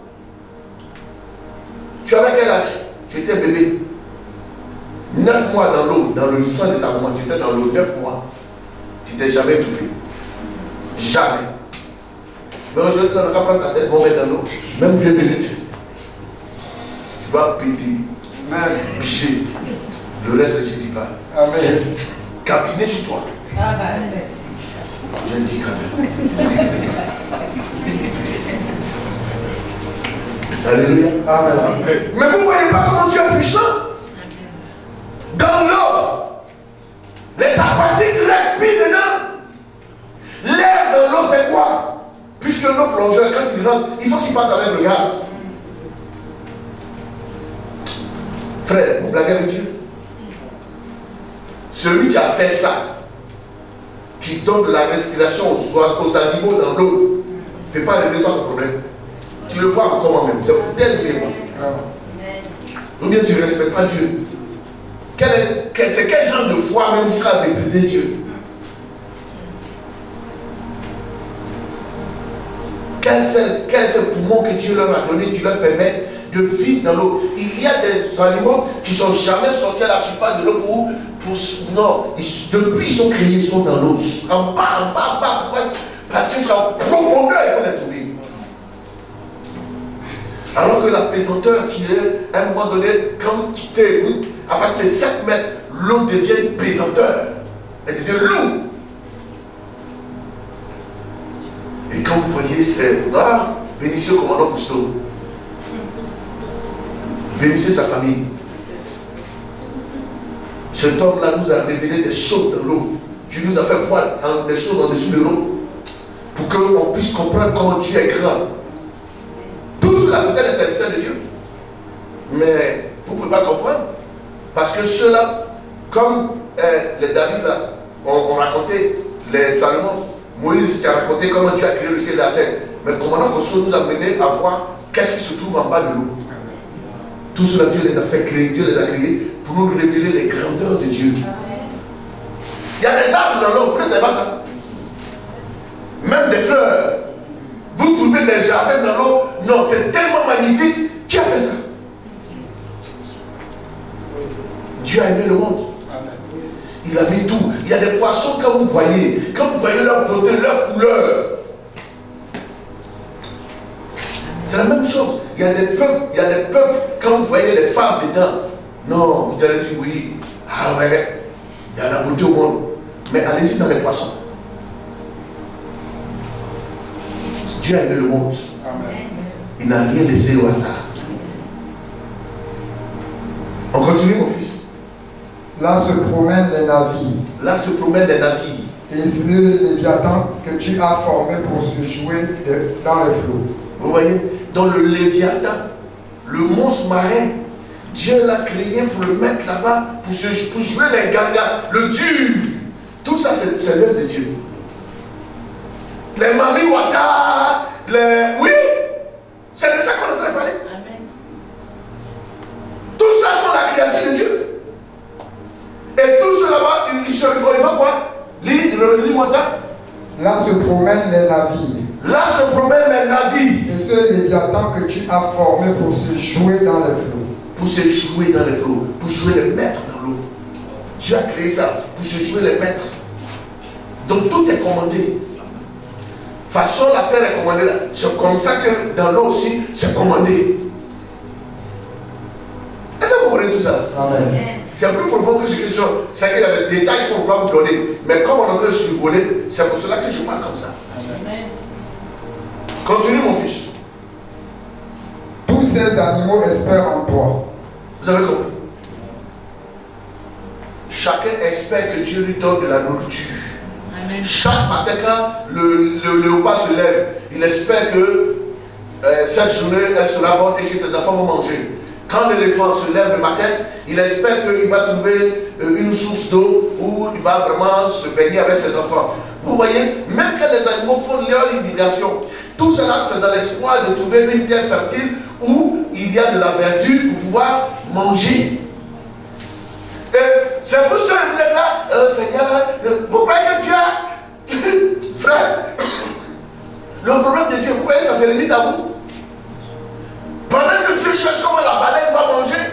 Tu avais quel âge? Tu étais bébé. 9 mois dans l'eau, dans le sang de ta maman. Tu étais dans l'eau 9 mois. Tu t'es jamais étouffé. Jamais. Mais aujourd'hui, tu n'as pas prendre ta tête pour mettre dans l'eau. Même 2 minutes. Tu vas péter. Même pisser. Le reste, je ne dis pas. Amen. Cabiner sur toi. Amen. Je dis quand même. Alléluia. Amen. Mais vous ne voyez pas comment Dieu est puissant? Dans l'eau, les aquatiques respirent dedans. L'air dans l'eau, c'est quoi? Puisque l'eau plongeur, quand il rentre, il faut qu'il parte avec le gaz. Frère, vous blaguez avec Dieu? Celui qui a fait ça, qui donne de la respiration aux animaux dans l'eau, ne peut pas régler ton problème. Tu le vois comment même, c'est tellement. Ou bien tu ne respectes pas Dieu. C'est quel genre de foi même jusqu'à mépriser Dieu? Quel est le poumon que Dieu leur a donné, qui leur permet de vivre dans l'eau? Il y a des animaux qui ne sont jamais sortis à la surface de l'eau non, depuis ils sont créés, ils sont dans l'eau. En bas, pourquoi? Parce qu'ils sont en profondeur, il faut les trouver. Alors que la pesanteur qui est, à un moment donné, quand tu t'écoutes, à partir de 7 mètres, l'eau devient une pesanteur. Elle devient lourde. Et quand vous voyez, c'est bénissez le commandant Cousteau. Bénissez sa famille. Cet homme-là nous a révélé des choses dans l'eau. Dieu nous a fait voir des choses en dessous de l'eau. Pour qu'on puisse comprendre comment Dieu est grand. Tout cela, c'était les serviteurs de Dieu. Mais vous ne pouvez pas comprendre. Parce que ceux-là, comme les David là, ont raconté, les Salomon, Moïse qui a raconté comment Dieu a créé le ciel et la terre. Mais le commandant Costaud nous a mené à voir qu'est-ce qui se trouve en bas de l'eau. Tout cela, Dieu les a fait créer, Dieu les a créés pour nous révéler les grandeurs de Dieu. Il y a des arbres dans l'eau, vous ne savez pas ça? Même des fleurs. Vous trouvez des jardins dans l'eau? Non, c'est tellement magnifique. Qui a fait ça? Dieu a aimé le monde. Il a mis tout. Il y a des poissons quand vous voyez leur beauté, leur couleur. C'est la même chose. Il y a des peuples, quand vous voyez les femmes dedans, non, vous allez dire oui, ah ouais, il y a la beauté au monde. Mais allez-y dans les poissons. Dieu a aimé le monde. Il n'a rien laissé au hasard. On continue, mon fils. Là se promènent les navires. Là se promènent les navires. Et c'est le Léviathan que tu as formé pour se jouer dans les flots. Vous voyez, dans le Léviathan, le monstre marin, Dieu l'a créé pour le mettre là-bas, pour jouer les gangas, le dur. Tout ça, c'est l'œuvre de Dieu. Les Mami Wata, oui, c'est de ça qu'on est en train de parler. Amen. Tout ça sont la créature de Dieu. Et tout cela là-bas, il va quoi? Lis-moi ça. Là se promènent les navires. Là se promènent les navires. Et c'est le Léviathan que tu as formé pour se jouer dans les flots. Pour se jouer dans les flots, pour jouer les maîtres dans l'eau. Dieu a créé ça, pour se jouer les maîtres. Donc tout est commandé. Façon la terre est commandée là. C'est comme ça que dans l'eau aussi, c'est commandé. Est-ce que vous comprenez tout ça? Amen. C'est plus profond que ce que je... C'est qu'il y a des détails qu'on va vous donner. Mais comme on est en train de survoler, c'est pour cela que je parle comme ça. Amen. Continue mon fils. Tous ces animaux espèrent en toi. Vous avez compris? Chacun espère que Dieu lui donne de la nourriture. Amen. Chaque matin quand le léopard se lève, il espère que cette journée elle sera bonne et que ses enfants vont manger. Quand l'éléphant se lève le matin, il espère qu'il va trouver une source d'eau où il va vraiment se baigner avec ses enfants. Vous voyez, même quand les animaux font leur immigration, tout cela c'est dans l'espoir de trouver une terre fertile où il y a de la verdure pour pouvoir manger. Et c'est vous seuls, vous êtes là, Seigneur, vous croyez que Dieu a... Frère, le problème de Dieu, vous croyez que ça se limite à vous? Pendant que Dieu cherche comment la baleine doit manger,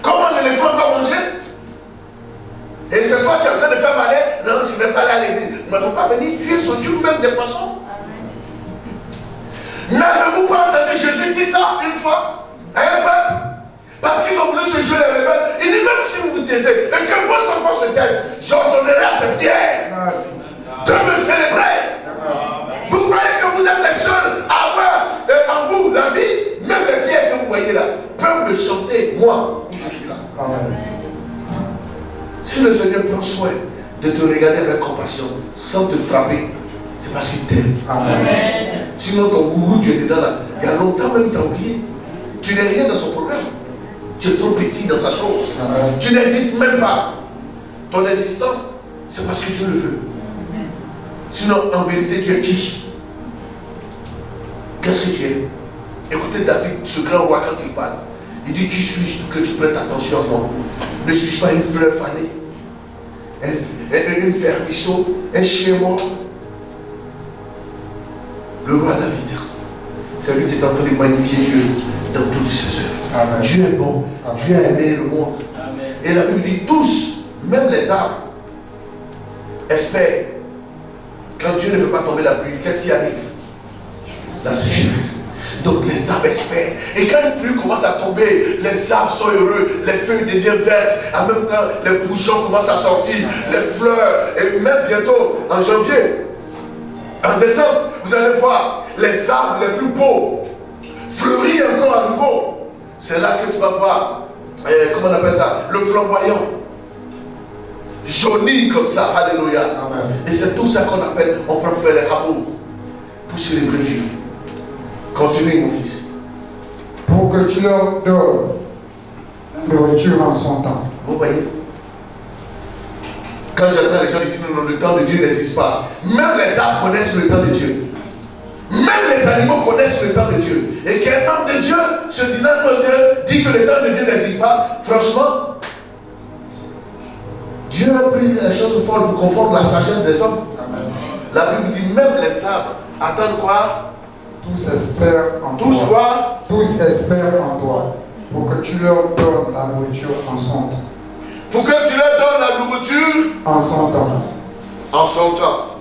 comment l'éléphant doit manger, et c'est toi qui es en train de faire baleine, non, je ne vais pas aller à l'église. Mais il ne faut pas venir tuer son Dieu même des poissons. N'avez-vous pas entendu Jésus dire ça une fois à un peuple? Parce qu'ils ont voulu se jouer les rebelles. Il dit même si vous vous taisez et que vos enfants se taisent, j'ordonnerai à cette pierre de me célébrer. Vous croyez que vous êtes les seuls à avoir en vous la vie? Même les pierres que vous voyez là peuvent me chanter, moi, où je suis là. Amen. Si le Seigneur prend soin de te regarder avec compassion, sans te frapper, c'est parce qu'il t'aime. Amen. Sinon ton gourou, tu es dedans là. Il y a longtemps même, il t'a oublié. Tu n'es rien dans son programme. Tu es trop petit dans sa chose. Amen. Tu n'existes même pas. Ton existence, c'est parce que Dieu le veut. Sinon, en vérité, tu es qui? Qu'est-ce que tu es? Écoutez David, ce grand roi, quand il parle. Il dit, qui suis-je pour que tu prêtes attention à moi? Ne suis-je pas une fleur fanée? Un vermisseau, un chien mort? Le roi David, c'est lui qui est en train de magnifier Dieu dans toutes ses œuvres. Amen. Dieu est bon. Amen. Dieu a aimé le monde. Amen. Et la Bible dit tous, même les arbres, espèrent. Quand Dieu ne veut pas tomber la pluie, qu'est-ce qui arrive? La sécheresse. Donc les arbres espèrent. Et quand une pluie commence à tomber, les arbres sont heureux, les feuilles deviennent vertes. En même temps, les bourgeons commencent à sortir, les fleurs. Et même bientôt, en janvier, en décembre, vous allez voir les arbres les plus beaux fleurir encore à nouveau. C'est là que tu vas voir, comment on appelle ça, le flamboyant. Jauni comme ça, alléluia. Amen. Et c'est tout ça qu'on appelle, on peut faire les rameaux pour célébrer Dieu. Continue mon fils. Pour que tu leur donnes la nourriture en son temps. Vous voyez? Quand j'entends les gens dire non, le temps de Dieu n'existe pas. Même les arbres connaissent le temps de Dieu. Même les animaux connaissent le temps de Dieu. Et qu'un homme de Dieu, se disant que Dieu dit que le temps de Dieu n'existe pas, franchement, Dieu a pris les choses folles pour confondre la sagesse des hommes. Amen. La Bible dit même les arbres attendent quoi? Tous espèrent en Tous toi. quoi? Tous espèrent en toi. Pour que tu leur donnes la nourriture en son temps. Pour que tu leur donnes la nourriture En son temps. en son temps.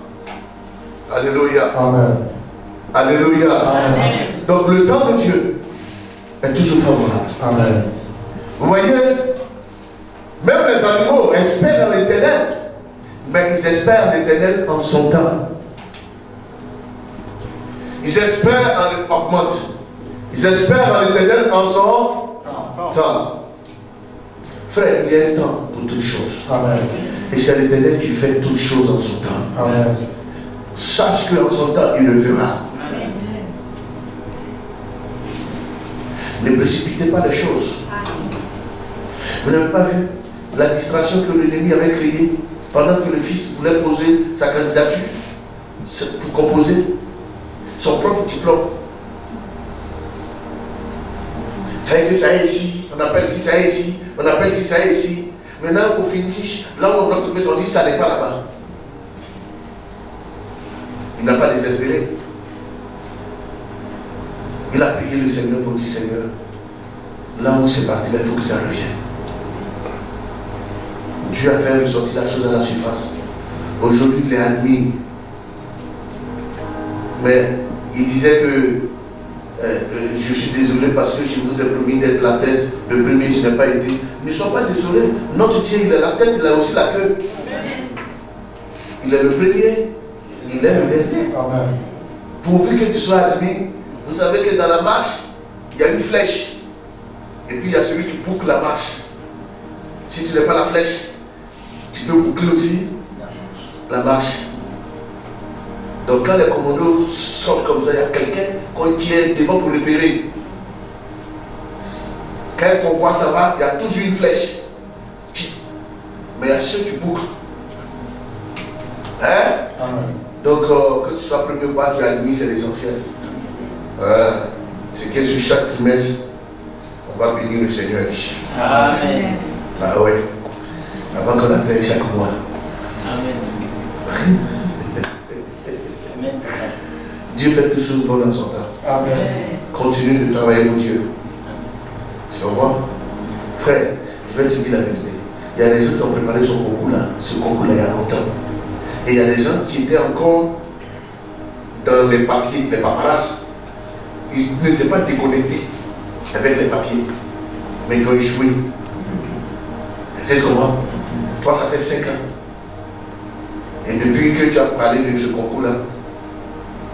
Alléluia. Amen. Alléluia. Amen. Donc le temps de Dieu est toujours favorable. Amen. Vous voyez, même les animaux espèrent en l'Éternel, mais ils espèrent l'Éternel en son temps. Ils espèrent en augmente. Ils espèrent en l'Éternel en son temps. Frère, il y a un temps pour toutes choses. Amen. Et c'est l'Éternel qui fait toutes choses en son temps. Amen. Sache qu'en son temps, il le fera. Ne précipitez pas les choses. Vous n'avez pas vu la distraction que l'ennemi avait créée pendant que le fils voulait poser sa candidature pour composer son propre diplôme. Ça y est que ça est ici, on appelle ici, ça est ici, on appelle ici, ça est ici. Maintenant, au finish, là où on doit trouver son dit, ça n'est pas là-bas. Il n'a pas désespéré. Il a prié le Seigneur pour dire, Seigneur, là où c'est parti, il faut que ça revienne. Dieu a fait ressortir la chose à la surface. Aujourd'hui, il est admis. Mais il disait que je suis désolé parce que je vous ai promis d'être la tête. Le premier, je n'ai pas été. Ne sois pas désolé. Notre Dieu, il a la tête, il a aussi la queue. Il est le premier, il est le dernier. Amen. Pourvu que tu sois admis, vous savez que dans la marche, il y a une flèche. Et puis il y a celui qui boucle la marche. Si tu n'as pas la flèche, tu peux boucler aussi la marche. Donc quand les commandos sortent comme ça, il y a quelqu'un qui est devant pour repérer. Quand on voit ça va, il y a toujours une flèche. Mais il y a ceux qui bouclent. Hein? Amen. Donc que tu sois premier ou pas, tu es admis, c'est l'essentiel. C'est que sur chaque trimestre, on va bénir le Seigneur ici. Amen. Ah ouais. Avant qu'on atteigne chaque mois. Amen. Amen. Dieu fait tout chose bon dans son temps. Amen. Continue de travailler pour Dieu. Tu vas voir? Frère, je vais te dire la vérité. Il y a des gens qui ont préparé ce concours-là. Ce concours-là il y a longtemps. Et il y a des gens qui étaient encore dans les papiers, les paparazzi. Ils n'étaient pas déconnectés avec les papiers. Mais ils ont échoué. C'est comment? Toi, ça fait 5 ans. Et depuis que tu as parlé de ce concours-là,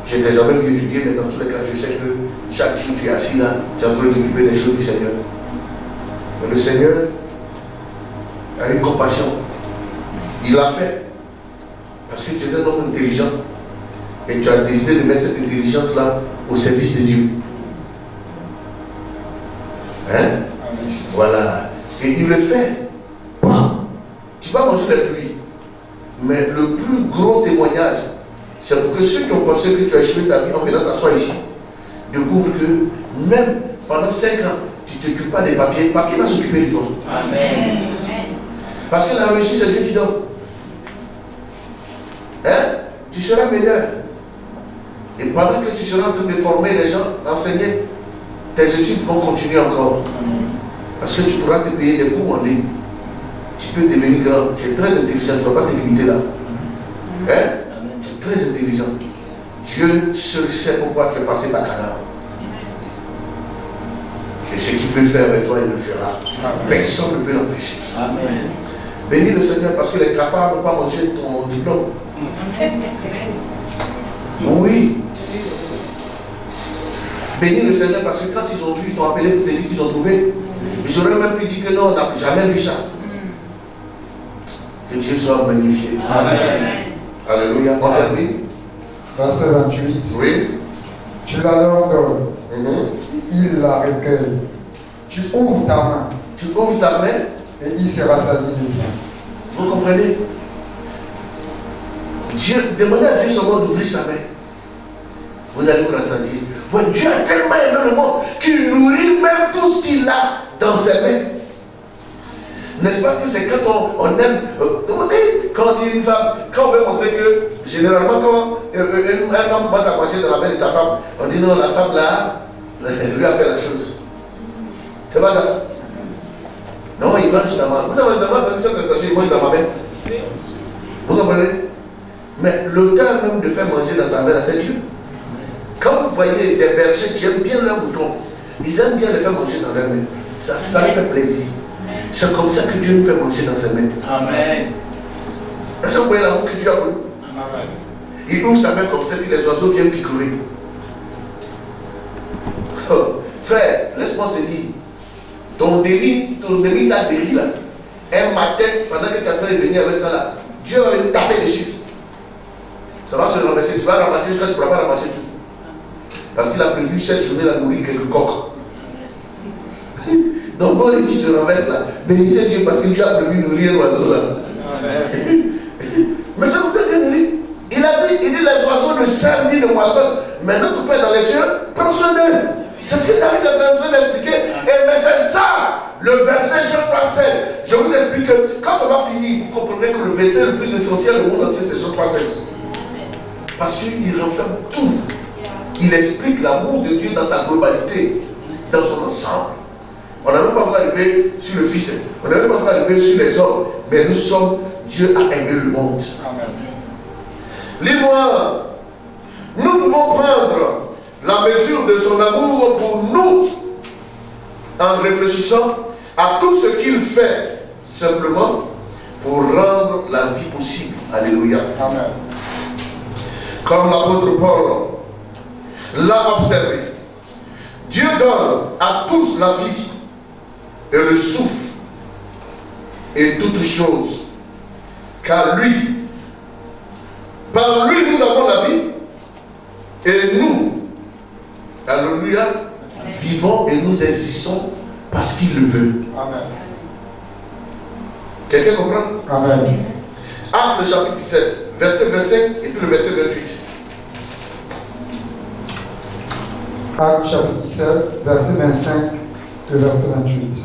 je n'ai jamais vu étudier, mais dans tous les cas, je sais que chaque jour tu es assis là, tu es en train de t'occuper des choses du Seigneur. Mais le Seigneur a une compassion. Il l'a fait. Parce que tu es un homme intelligent. Et tu as décidé de mettre cette intelligence-là au service de Dieu. Hein? Voilà. Et il le fait. Tu vas manger les fruits. Mais le plus gros témoignage, c'est pour que ceux qui ont pensé que tu as échoué ta vie en venant t'asseoir ici, découvrent que même pendant 5 ans, tu ne t'occupes pas des papiers, le papier va s'occuper de toi. Amen. Parce que la réussite, c'est Dieu qui donne. Hein? Tu seras meilleur. Et pendant que tu seras en train de former les gens, d'enseigner, tes études vont continuer encore. Parce que tu pourras te payer des cours en ligne. Tu peux devenir grand. Tu es très intelligent, tu ne vas pas te limiter là. Hein? Tu es très intelligent. Dieu seul sait pourquoi tu es passé par Canaan. Et ce qu'il peut faire avec toi, il le fera. Personne ne peut l'empêcher. Amen. Bénis le Seigneur parce que les capables ne vont pas manger ton diplôme. Oui. Bénis le Seigneur parce que quand ils ont vu, ils t'ont appelé pour te dire qu'ils ont trouvé. Ils auraient même pu dire que non, on n'a jamais vu ça. Que Dieu soit magnifié. Amen. Alléluia. On termine. Verset 28. Oui. Tu la leur donnes, il la recueille. Tu ouvres ta main, Tu ouvres ta main. et il se rassasie de bien. Vous comprenez? Dieu, demandez à Dieu seulement d'ouvrir sa main. Vous allez vous rassasier. Voilà, Dieu a tellement aimé le monde qu'il nourrit même tout ce qu'il a dans ses mains. N'est-ce pas que c'est quand on aime, quand on dit une femme, quand on veut montrer que, généralement, quand un homme commence à manger dans la main de sa femme, on dit non, la femme là, elle lui a fait la chose. C'est pas ça? Non, il mange dans ma main. Vous avez entendu cette expression, il mange dans ma main. Vous comprenez? Mais l'auteur même de faire manger dans sa main, c'est Dieu. Quand vous voyez des bergers qui aiment bien leurs moutons, ils aiment bien les faire manger dans leur main. Ça leur fait plaisir. C'est comme ça que Dieu nous fait manger dans ses mains. Amen. Est-ce que vous voyez l'amour que Dieu a pour nous? Amen. Il ouvre sa main comme ça, puis les oiseaux viennent picorer. Oh, frère, laisse-moi te dire, ton demi ça délit là. Un matin, pendant que tu es en train de venir avec ça là, Dieu va venir taper dessus. Ça va se ramasser, tu vas ramasser, je ne pourras pas ramasser tout. Parce qu'il a prévu cette journée la nourrir quelques coques. Donc, quand les petits se renversent là, bénissez Dieu parce que Dieu a prévu nourrir l'oiseau là. Mais c'est comme ça que Dieu dit. Il dit les oiseaux ne servent ni ne moissonnent. Mais notre Père dans les cieux, prends soin d'eux. C'est ce que David est en train d'expliquer. Et mais c'est ça, le verset Jean 3,16. Je vous explique que quand on va finir, vous comprendrez que le verset le plus essentiel au monde entier, c'est Jean 3,16. Parce qu'il renferme tout. Il explique l'amour de Dieu dans sa globalité, dans son ensemble. On n'a même pas encore arrivé sur le Fils, on n'a même pas encore arrivé sur les hommes, mais nous sommes, Dieu a aimé le monde. Lis-moi, nous pouvons prendre la mesure de son amour pour nous en réfléchissant à tout ce qu'il fait simplement pour rendre la vie possible. Alléluia. Amen. Comme l'apôtre Paul l'a observé, Dieu donne à tous la vie et le souffle et toutes choses, car lui, par lui nous avons la vie et nous, alléluia, vivons et nous existons parce qu'il le veut. Amen. Quelqu'un comprend? Amen. Acte le chapitre 17, verset 25 et puis le verset 28. Acte chapitre 17, verset 25 et verset 28.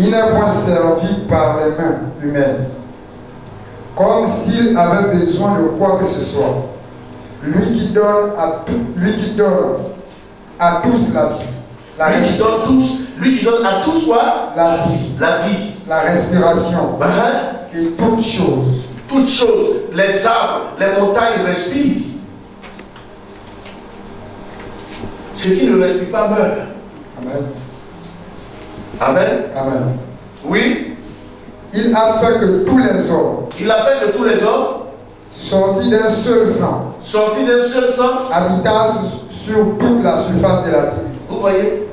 Il n'est point servi par les mains humaines, comme s'il avait besoin de quoi que ce soit. Lui qui donne à tous la vie. Lui qui donne à tous quoi? La vie. La vie. La respiration. Et toutes choses. Toutes choses. Les arbres, les montagnes respirent. Ceux qui ne respirent pas meurent. Amen. Amen. Amen. Oui. Il a fait que tous les hommes. Il a fait que tous les hommes. Sortis d'un seul sang. Sortis d'un seul sang. Habitassent sur toute la surface de la terre. Vous voyez?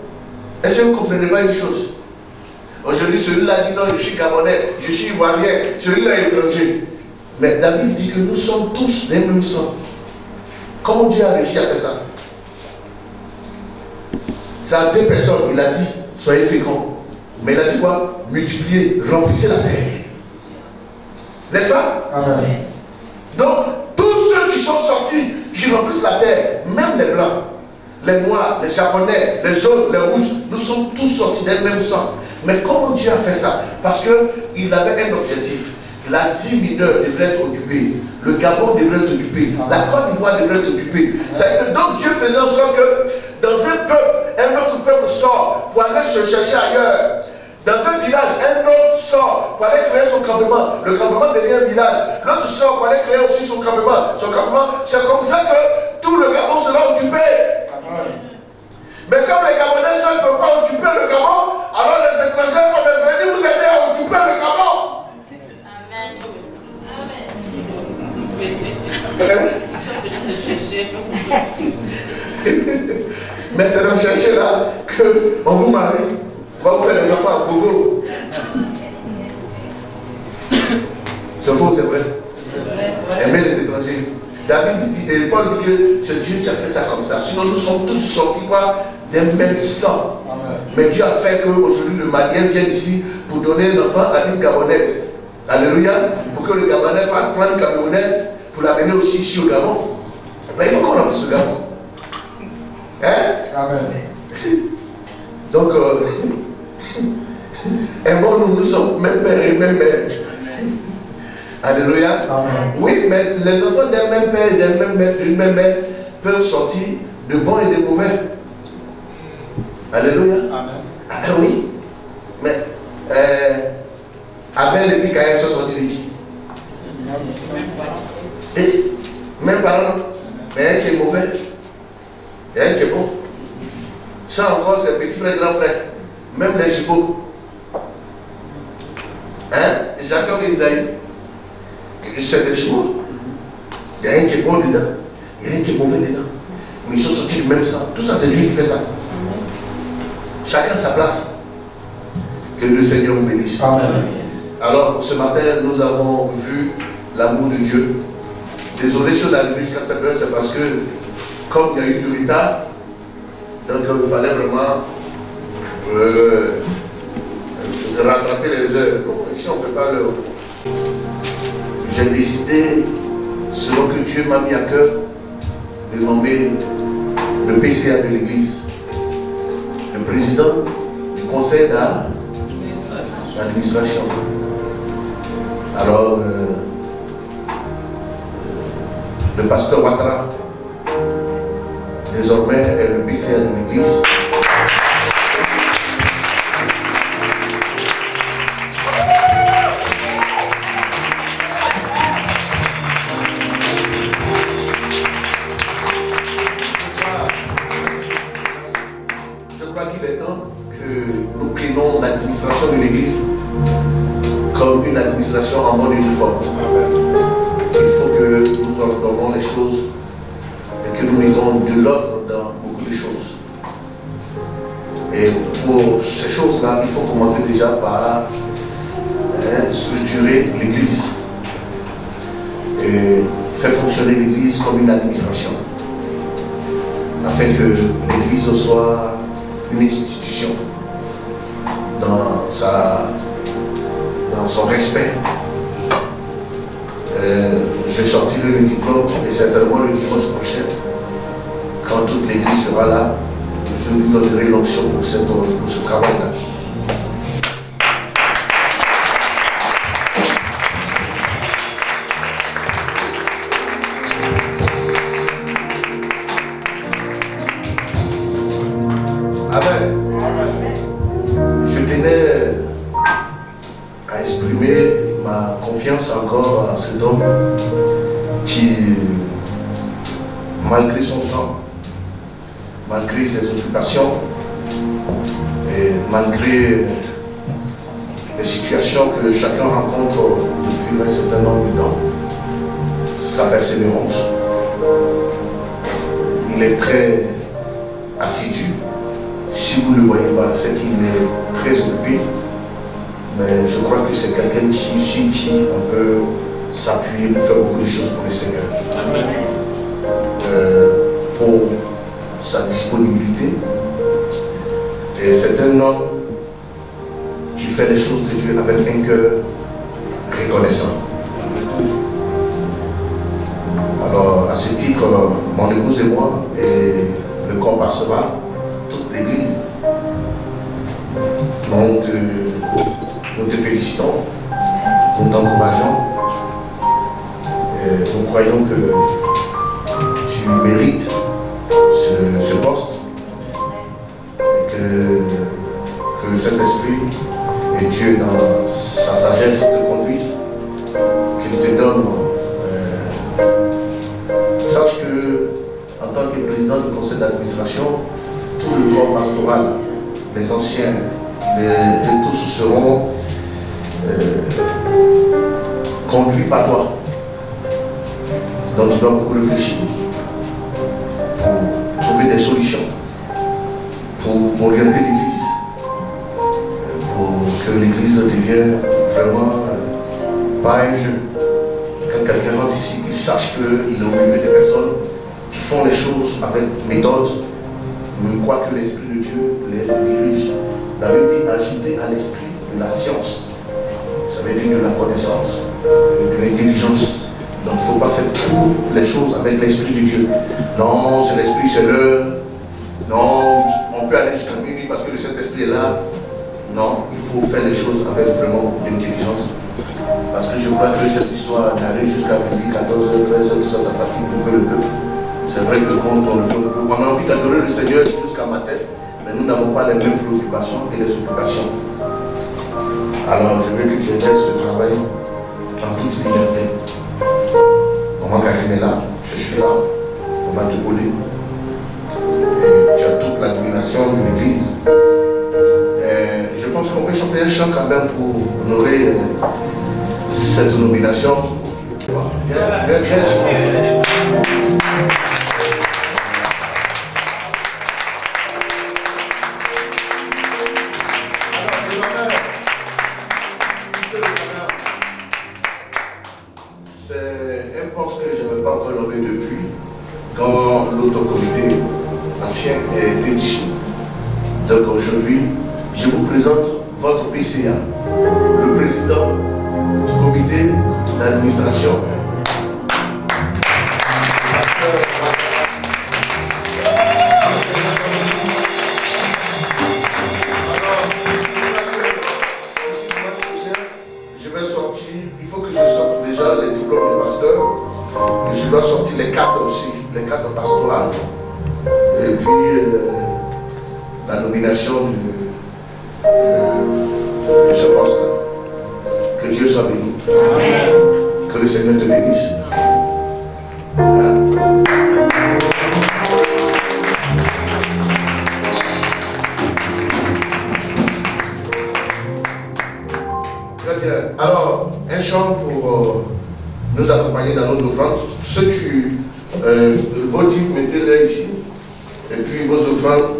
Est-ce que vous ne comprenez pas une chose? Aujourd'hui, celui-là dit non, je suis Gabonais, je suis Ivoirien, celui-là est étranger. Mais David dit que nous sommes tous les mêmes sangs. Comment Dieu a réussi à faire ça? C'est à 2 personnes, il a dit, soyez féconds. Mais il a dit quoi? Multipliez, remplissez la terre. N'est-ce pas? Amen. Donc, tous ceux qui sont sortis, qui remplissent la terre, même les blancs, les noirs, les japonais, les jaunes, les rouges, nous sommes tous sortis d'un même sang. Mais comment Dieu a fait ça? Parce qu'il avait un objectif. L'Asie mineure devrait être occupée. Le Gabon devrait être occupé. La Côte d'Ivoire devrait être occupée. Donc Dieu faisait en sorte que dans un peuple, un autre peuple sort pour aller se chercher ailleurs. Dans un village, un autre sort pour aller créer son campement. Le campement devient un village. L'autre sort pour aller créer aussi son campement. Son campement, c'est comme ça que tout le Gabon sera occupé. Mais comme les Gabonais seuls ne peuvent pas occuper le Gabon, alors les étrangers vont venir vous aider à occuper le Gabon. Mais c'est dans chercher là qu'on vous marie, on va vous faire des enfants à Gogo. C'est faux, c'est vrai. Aimer les étrangers. David dit, et Paul dit que c'est Dieu qui a fait ça comme ça. Sinon nous sommes tous sortis d'un même sang. Mais Dieu a fait qu'aujourd'hui le Malien vienne ici pour donner un enfant à une Gabonaise. Alléluia. Pour que le Gabonais prenne une Gabonaise pour l'amener aussi ici au Gabon. Mais il faut qu'on remplisse le Gabon. Hein? Amen. Donc, aimons-nous, nous sommes même père et même mère. Alléluia. Amen. Oui, mais les enfants d'un même père et d'une même mère peuvent sortir de bons et de mauvais. Alléluia. Amen. Ah oui. Mais Abel et puis Caïn sont sortis de qui? Et même parents. Mais un qui est mauvais et un qui est bon. Ça encore, c'est petit frère, grand frère. Même les jumeaux. Hein? Jacob et Isaïe. C'est des jumeaux. Il y a un qui est bon dedans. Il y a un qui est mauvais dedans. Mais ils sont sortis du même sang. Tout ça, c'est Dieu qui fait ça. Chacun à sa place. Que le Seigneur vous bénisse. Amen. Alors, ce matin, nous avons vu l'amour de Dieu. Désolé si on est arrivé jusqu'à cette heure, c'est parce que, comme il y a eu du retard, donc il fallait vraiment rattraper les heures. Donc, ici, on ne peut pas le. J'ai décidé, selon que Dieu m'a mis à cœur, de nommer le PCA de l'Église, le président du conseil d'administration. Alors, le pasteur Ouattara, désormais, est le PCA de l'Église. Je crois qu'il est temps que nous prenions l'administration de l'Église comme une administration en mode uniforme. Il faut que nous ordonnons les choses et que nous mettons de l'ordre dans beaucoup de choses. Et pour ces choses-là, il faut commencer déjà par structurer l'Église et faire fonctionner l'Église comme une administration, afin que l'Église soit une institution dans son respect. Je sortirai le diplôme et certainement le dimanche prochain, quand toute l'Église sera là, je vous donnerai l'onction pour ce travail-là. Amen. Je tenais à exprimer ma confiance encore à cet homme qui, malgré son temps, malgré ses occupations et malgré les situations que chacun rencontre depuis un certain nombre de temps, sa persévérance, il est très assidu. Si vous ne le voyez pas, c'est qu'il est très occupé. Mais je crois que c'est quelqu'un qui on peut s'appuyer pour faire beaucoup de choses pour le Seigneur. Pour sa disponibilité, Et c'est un homme qui fait les choses de Dieu avec un cœur reconnaissant. Alors, à ce titre, mon épouse et moi, et le corps pastoral, toute l'église, nous te félicitons, nous t'encourageons. Et nous croyons que tu mérites ce poste et que le Saint-Esprit et Dieu dans sa sagesse te conduise, qu'il te donne. Sache que en tant que président du conseil d'administration, tout le corps pastoral, les anciens, tous seront conduits par toi. Donc tu dois beaucoup réfléchir pour trouver des solutions, pour orienter l'Église, pour que l'Église devienne vraiment pas un jeu. Quand quelqu'un rentre ici, qu'il sache qu'il est au milieu des personnes qui font les choses avec méthode, quoi que l'Esprit de Dieu les dirige. La Bible dit ajouter à l'esprit de la science, ça veut dire de la connaissance, de l'intelligence. Donc il ne faut pas faire toutes les choses avec l'Esprit de Dieu. Non, c'est l'Esprit, c'est l'heure. Non, on peut aller jusqu'à minuit parce que le Saint-Esprit est là. Non, il faut faire les choses avec vraiment d'intelligence. Parce que je crois que cette histoire d'arriver jusqu'à midi, 14h, 13h, tout ça, ça fatigue un peu le peuple. C'est vrai que quand on le fait, on a envie d'adorer le Seigneur jusqu'à matin, mais nous n'avons pas les mêmes préoccupations et les occupations. Alors je veux que tu exerces ce travail en toute liberté. Maman Karim est là, je suis là, on va te voler. Et tu as toute l'admiration de l'Église. Je pense qu'on peut chanter un chant quand même pour honorer cette nomination. Viens. C'est un poste que je n'avais pas encore nommé depuis, quand l'autre comité ancien a été dissous. Donc aujourd'hui, je vous présente votre PCA, le président du comité d'administration. Je vais sortir, il faut que je sorte déjà les diplômes de pasteur, et je dois sortir les cartes aussi, les cartes pastorales, et puis la nomination de ce poste. Que Dieu soit béni. Amen. Que le Seigneur te bénisse. Très bien. Alors, un chant pour nous accompagner dans nos offrandes. Ceux qui, vos types, mettez-les ici. Et puis vos offrandes.